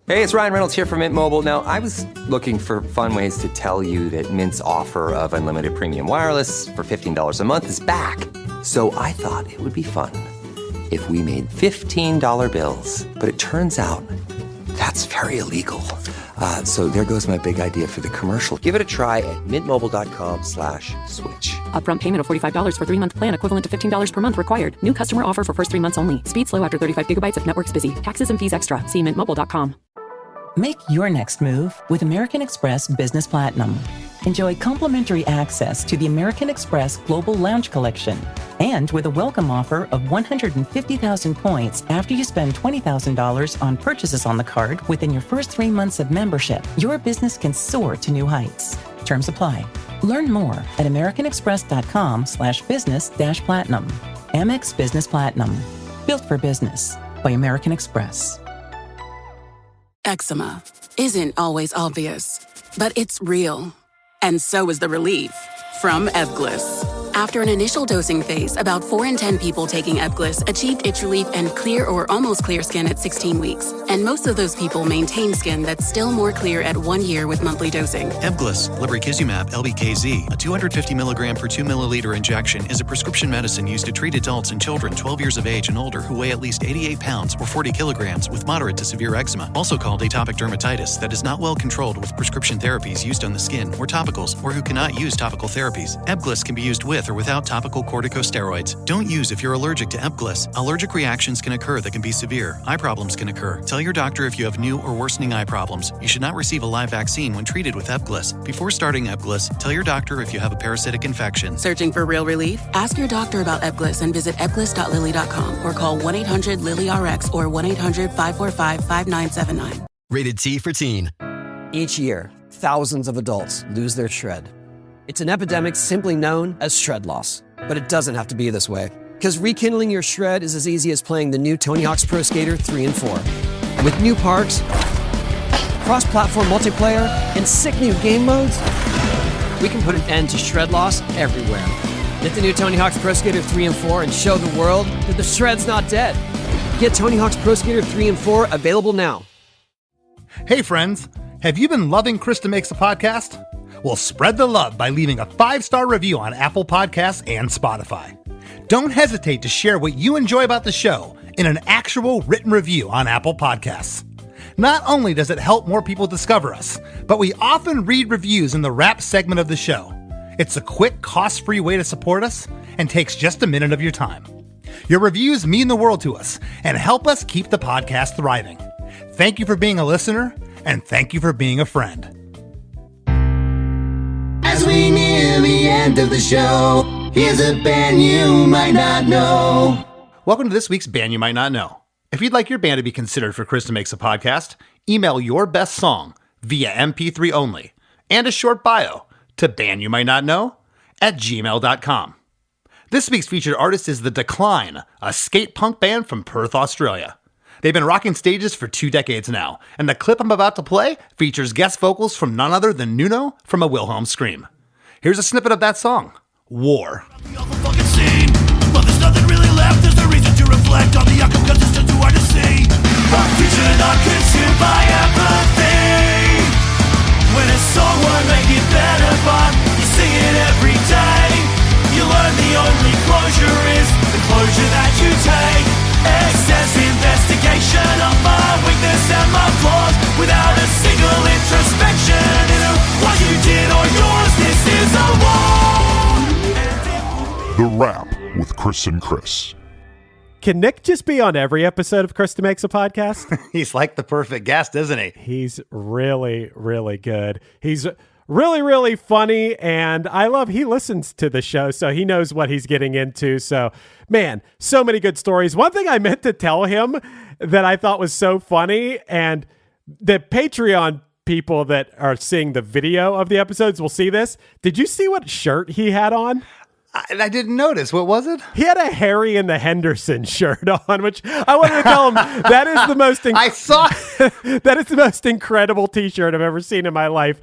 Hey, it's Ryan Reynolds here from Mint Mobile. Now, I was looking for fun ways to tell you that Mint's offer of unlimited premium wireless for $15 a month is back. So I thought it would be fun if we made $15 bills. But it turns out That's very illegal. So there goes my big idea for the commercial. Give it a try at mintmobile.com/switch. Upfront payment of $45 for 3-month plan, equivalent to $15 per month required. New customer offer for first 3 months only. Speed slow after 35 gigabytes if network's busy. Taxes and fees extra. See mintmobile.com. Make your next move with American Express Business Platinum. Enjoy complimentary access to the American Express Global Lounge Collection. And with a welcome offer of 150,000 points after you spend $20,000 on purchases on the card within your first 3 months of membership, your business can soar to new heights. Terms apply. Learn more at americanexpress.com/business-platinum. Amex Business Platinum. Built for business by American Express. Eczema isn't always obvious, but it's real. And so is the relief from Ebglyss. After an initial dosing phase, about 4 in 10 people taking Ebglyss achieved itch relief and clear or almost clear skin at 16 weeks. And most of those people maintain skin that's still more clear at 1 year with monthly dosing. Ebglyss, lebrikizumab LBKZ, a 250 milligram per 2 milliliter injection, is a prescription medicine used to treat adults and children 12 years of age and older who weigh at least 88 pounds or 40 kilograms with moderate to severe eczema, also called atopic dermatitis, that is not well controlled with prescription therapies used on the skin or topicals, or who cannot use topical therapies. Ebglyss can be used with or without topical corticosteroids. Don't use if you're allergic to Ebglyss. Allergic reactions can occur that can be severe. Eye problems can occur. Tell your doctor if you have new or worsening eye problems. You should not receive a live vaccine when treated with Ebglyss. Before starting Ebglyss, tell your doctor if you have a parasitic infection. Searching for real relief? Ask your doctor about Ebglyss and visit ebglyss.lilly.com or call 1-800-LILY-RX or 1-800-545-5979. Rated T for teen. Each year, thousands of adults lose their shred. It's an epidemic simply known as shred loss. But it doesn't have to be this way, because rekindling your shred is as easy as playing the new Tony Hawk's Pro Skater 3 and 4. With new parks, cross-platform multiplayer, and sick new game modes, we can put an end to shred loss everywhere. Get the new Tony Hawk's Pro Skater 3 and 4 and show the world that the shred's not dead. Get Tony Hawk's Pro Skater 3 and 4 available now. Hey friends, have you been loving Chris DeMakes a Podcast? Well, spread the love by leaving a 5-star review on Apple Podcasts and Spotify. Don't hesitate to share what you enjoy about the show in an actual written review on Apple Podcasts. Not only does it help more people discover us, but we often read reviews in the Wrap segment of the show. It's a quick, cost-free way to support us and takes just a minute of your time. Your reviews mean the world to us and help us keep the podcast thriving. Thank you for being a listener, and thank you for being a friend. As we near the end of the show, here's a band you might not know. Welcome to this week's Band You Might Not Know. If you'd like your band to be considered for Chris DeMakes a Podcast, email your best song via MP3 only and a short bio to bandyoumightnotknow@gmail.com. This week's featured artist is The Decline, a skate punk band from Perth, Australia. They've been rocking stages for 2 decades now, and the clip I'm about to play features guest vocals from none other than Nuno from A Wilhelm Scream. Here's a snippet of that song, War. But there's nothing really left, there's no reason to reflect on the outcome cause it's just too hard to see. Our future not consumed by apathy. When a song won't make it better, but you sing it every day. You learn the only closure is the closure that you take. Excess investigation of my weakness and my flaws without a single introspection into what you did or yours. This is a war. The Wrap with Chris and Chris. Can Nick just be on every episode of Chris DeMakes a Podcast? He's like the perfect guest, isn't he? He's really, really good. He's really, really funny, and I love he listens to the show, so he knows what he's getting into. So, man, so many good stories. One thing I meant to tell him that I thought was so funny, and the Patreon people that are seeing the video of the episodes will see this. Did you see what shirt he had on? I didn't notice. What was it? He had a Harry and the Henderson shirt on, which I wanted to tell him that is the most I saw that is the most incredible t-shirt I've ever seen in my life.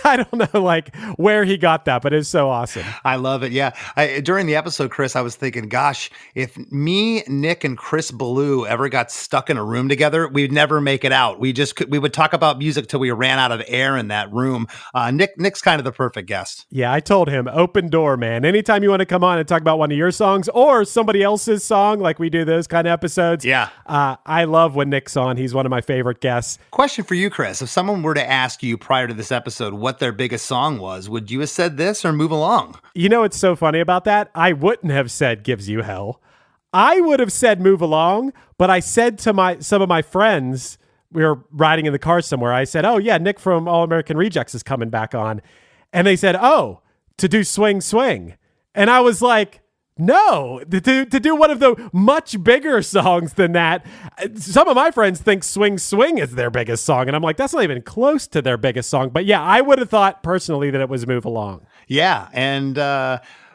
I don't know like where he got that, but it's so awesome. I love it. Yeah. During the episode, Chris, I was thinking, gosh, if me, Nick, and Chris Ballou ever got stuck in a room together, we'd never make it out. We would talk about music till we ran out of air in that room. Nick's kind of the perfect guest. Yeah, I told him, open door, man. Anytime you want to come on and talk about one of your songs or somebody else's song, like we do those kind of episodes. Yeah. I love when Nick's on. He's one of my favorite guests. Question for you, Chris. If someone were to ask you prior to this episode what their biggest song was, would you have said this or Move Along? You know what's so funny about that? I wouldn't have said Gives You Hell. I would have said Move Along, but I said to some of my friends, we were riding in the car somewhere, I said, oh yeah, Nick from All American Rejects is coming back on. And they said, oh, to do Swing Swing. And I was like, no, to do one of the much bigger songs than that. Some of my friends think Swing Swing is their biggest song. And I'm like, that's not even close to their biggest song. But yeah, I would have thought personally that it was Move Along. Yeah. And,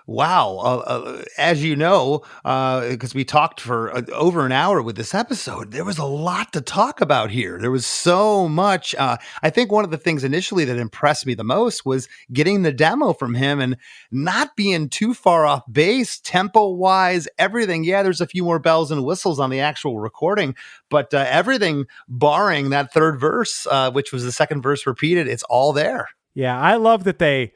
wow. As you know, because we talked for over an hour with this episode, there was a lot to talk about here. There was so much. I think one of the things initially that impressed me the most was getting the demo from him and not being too far off base, tempo-wise, everything. Yeah, there's a few more bells and whistles on the actual recording, but everything barring that third verse, which was the second verse repeated, it's all there. Yeah, I love that they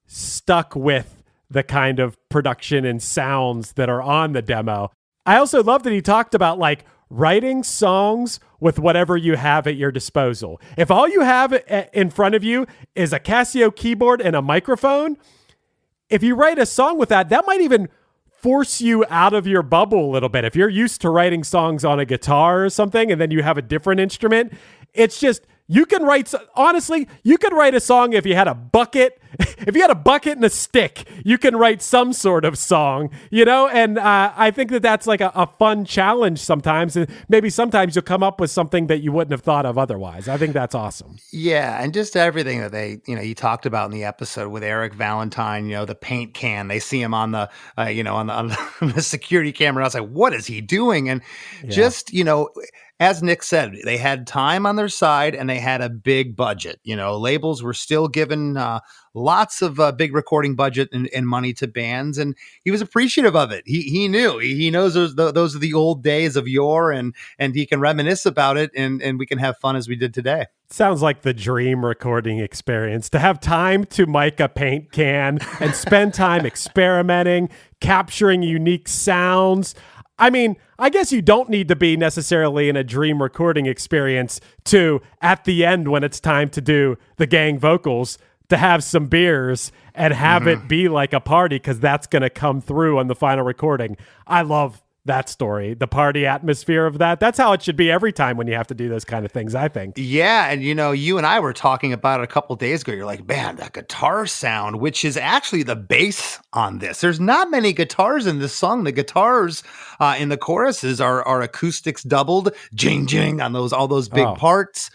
stuck with the kind of production and sounds that are on the demo. I also love that he talked about like writing songs with whatever you have at your disposal. If all you have in front of you is a Casio keyboard and a microphone, if you write a song with that, that might even force you out of your bubble a little bit. If you're used to writing songs on a guitar or something, and then you have a different instrument, it's just, you can write, honestly, you could write a song if you had a bucket. If you had a bucket and a stick, you can write some sort of song, you know? And I think that that's like a fun challenge sometimes. And maybe sometimes you'll come up with something that you wouldn't have thought of otherwise. I think that's awesome. Yeah. And just everything that they, you talked about in the episode with Eric Valentine, the paint can, they see him on the, on the security camera. I was like, what is he doing? And just, as Nick said, they had time on their side and they had a big budget. Labels were still given lots of big recording budget and money to bands, and he was appreciative of it. He knew, he knows those are the old days of yore, and he can reminisce about it, and we can have fun as we did today. Sounds like the dream recording experience, to have time to mic a paint can and spend time experimenting, capturing unique sounds. I mean, I guess you don't need to be necessarily in a dream recording experience to, at the end when it's time to do the gang vocals, to have some beers and have it be like a party, because that's going to come through on the final recording. I love that story, the party atmosphere of that. That's how it should be every time when you have to do those kind of things, I think. Yeah, and you and I were talking about it a couple days ago. You're like, man, that guitar sound, which is actually the bass on this. There's not many guitars in this song. The guitars in the choruses are acoustics doubled, jing jing on all those big parts.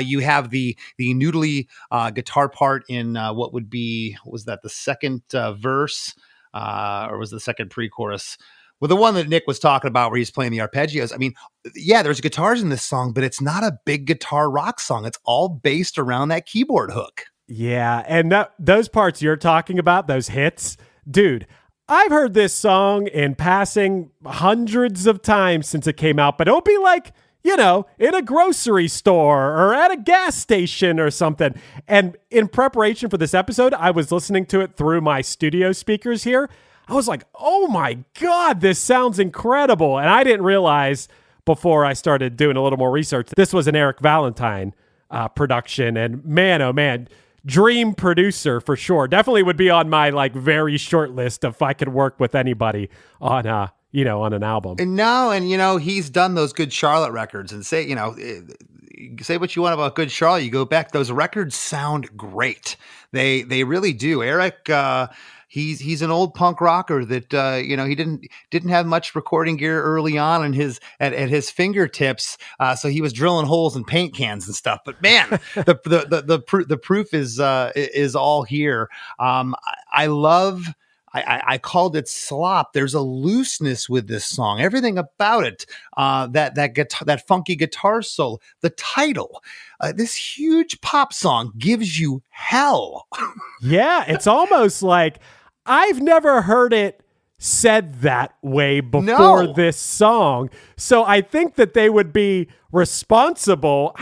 You have the noodly guitar part in what was that the second verse, or was the second pre-chorus? Well, the one that Nick was talking about where he's playing the arpeggios. I mean, yeah, there's guitars in this song, but it's not a big guitar rock song. It's all based around that keyboard hook. Yeah, and those parts you're talking about, those hits, dude, I've heard this song in passing hundreds of times since it came out, but it'll be like, in a grocery store or at a gas station or something. And in preparation for this episode, I was listening to it through my studio speakers here. I was like, oh my God, this sounds incredible. And I didn't realize before I started doing a little more research, this was an Eric Valentine production. And man, oh man, dream producer for sure. Definitely would be on my very short list if I could work with anybody on on an album. And he's done those Good Charlotte records, and say what you want about Good Charlotte. You go back, those records sound great. They really do. Eric, he's an old punk rocker that he didn't have much recording gear early on in at his fingertips, so he was drilling holes in paint cans and stuff. But man, the proof is all here. I love. I called it slop. There's a looseness with this song. Everything about it, that guitar, that funky guitar solo, the title, this huge pop song gives you hell. Yeah, it's almost like I've never heard it said that way before this song. So I think that they would be responsible.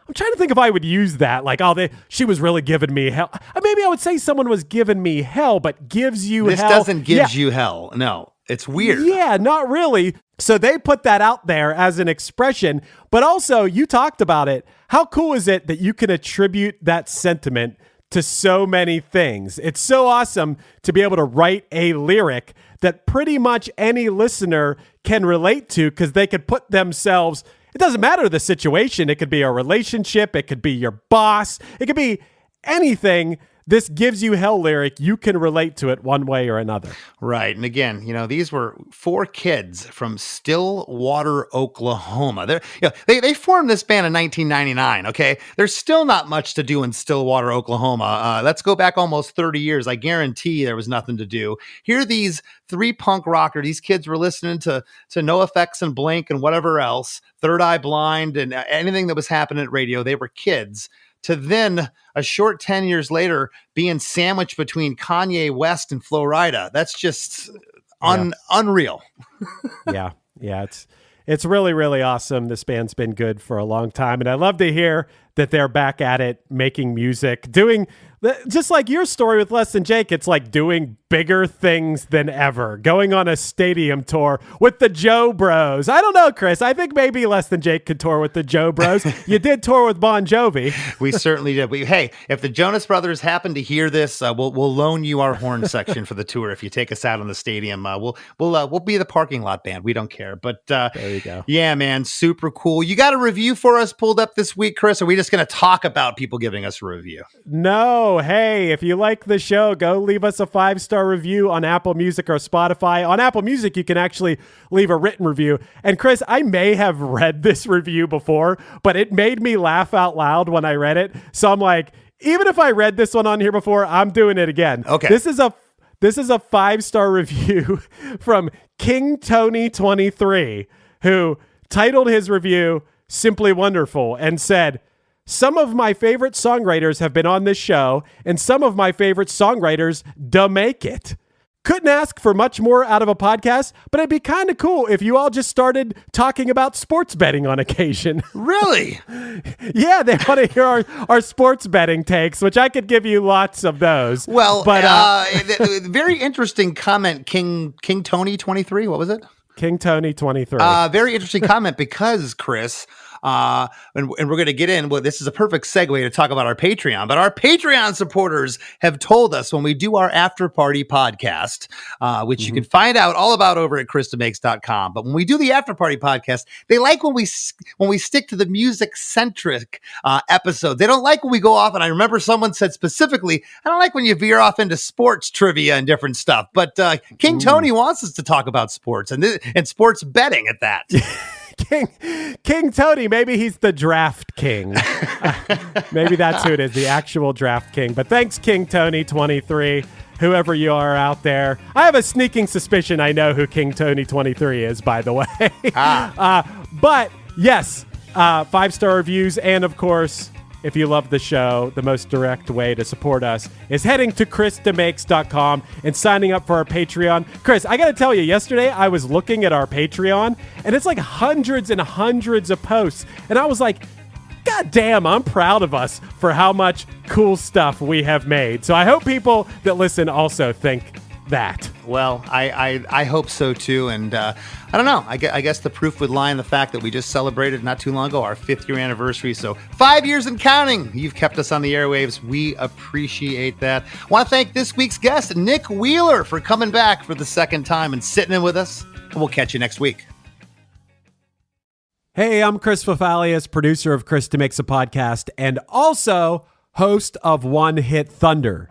I'm trying to think if I would use that. Like, she was really giving me hell. Maybe I would say someone was giving me hell, but gives you this hell. This doesn't gives you hell. No, it's weird. Yeah, not really. So they put that out there as an expression, but also you talked about it. How cool is it that you can attribute that sentiment to so many things? It's so awesome to be able to write a lyric that pretty much any listener can relate to because they could put themselves. It doesn't matter the situation. It could be a relationship. It could be your boss. It could be anything. This gives you hell lyric. You can relate to it one way or another. Right. And again, these were 4 kids from Stillwater, Oklahoma. They formed this band in 1999. Okay. There's still not much to do in Stillwater, Oklahoma. Let's go back almost 30 years. I guarantee there was nothing to do. Here, these 3 punk rockers, these kids were listening to NoFX and Blink and whatever else, Third Eye Blind and anything that was happening at radio. They were kids. To then, a short 10 years later, being sandwiched between Kanye West and Flo Rida. That's just unreal. Yeah. It's really, really awesome. This band's been good for a long time. And I love to hear that they're back at it, making music, doing just like your story with Less Than Jake. It's like doing bigger things than ever, going on a stadium tour with the Joe Bros. I don't know, Chris. I think maybe Less Than Jake could tour with the Joe Bros. You did tour with Bon Jovi. We certainly did. Hey, if the Jonas Brothers happen to hear this, we'll loan you our horn section for the tour. If you take us out on the stadium, we'll be the parking lot band. We don't care. But there you go. Yeah, man, super cool. You got a review for us pulled up this week, Chris? Or are we just going to talk about people giving us a review? No. Hey, if you like the show, go leave us a 5-star review on Apple Music or Spotify. On Apple Music, you can actually leave a written review. And Chris, I may have read this review before, but it made me laugh out loud when I read it. So I'm like, even if I read this one on here before, I'm doing it again. Okay. This is a 5-star review from King Tony 23, who titled his review Simply Wonderful and said, "Some of my favorite songwriters have been on this show, and some of my favorite songwriters DeMakes. Couldn't ask for much more out of a podcast, but it'd be kind of cool if you all just started talking about sports betting on occasion." Really? Yeah, they want to hear our sports betting takes, which I could give you lots of those. Well, but very interesting comment, King Tony 23. What was it? King Tony 23. Very interesting comment because, Chris, and we're going to get in. Well, this is a perfect segue to talk about our Patreon. But our Patreon supporters have told us when we do our after party podcast, which you can find out all about over at ChrisDeMakes.com. But when we do the after party podcast, they like when we stick to the music centric episodes. They don't like when we go off. And I remember someone said specifically, I don't like when you veer off into sports trivia and different stuff. But King Tony wants us to talk about sports and sports betting at that. King Tony, maybe he's the draft king. Maybe that's who it is, the actual draft king. But thanks, King Tony 23, whoever you are out there. I have a sneaking suspicion I know who King Tony 23 is, by the way. But yes, 5-star reviews. And of course, if you love the show, the most direct way to support us is heading to ChrisDeMakes.com and signing up for our Patreon. Chris, I got to tell you, yesterday I was looking at our Patreon, and it's like hundreds and hundreds of posts. And I was like, God damn, I'm proud of us for how much cool stuff we have made. So I hope people that listen also think that. Well, I hope so too. And I don't know. I guess the proof would lie in the fact that we just celebrated not too long ago our 5th year anniversary. So 5 years and counting. You've kept us on the airwaves. We appreciate that. I want to thank this week's guest, Nick Wheeler, for coming back for the second time and sitting in with us. And we'll catch you next week. Hey, I'm Chris Fafalius, producer of Chris DeMakes a Podcast and also host of One Hit Thunder.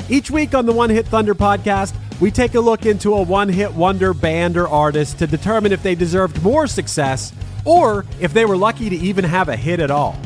Each week on the One Hit Thunder podcast, we take a look into a one-hit wonder band or artist to determine if they deserved more success or if they were lucky to even have a hit at all.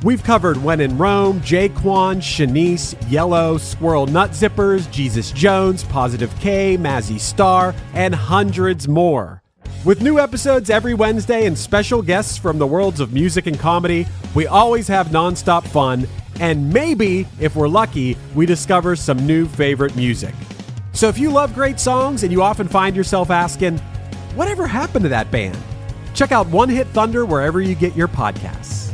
We've covered When in Rome, Jaquan, Shanice, Yellow, Squirrel Nut Zippers, Jesus Jones, Positive K, Mazzy Star, and hundreds more. With new episodes every Wednesday and special guests from the worlds of music and comedy, we always have nonstop fun, and maybe, if we're lucky, we discover some new favorite music. So if you love great songs and you often find yourself asking, whatever happened to that band? Check out One Hit Thunder wherever you get your podcasts.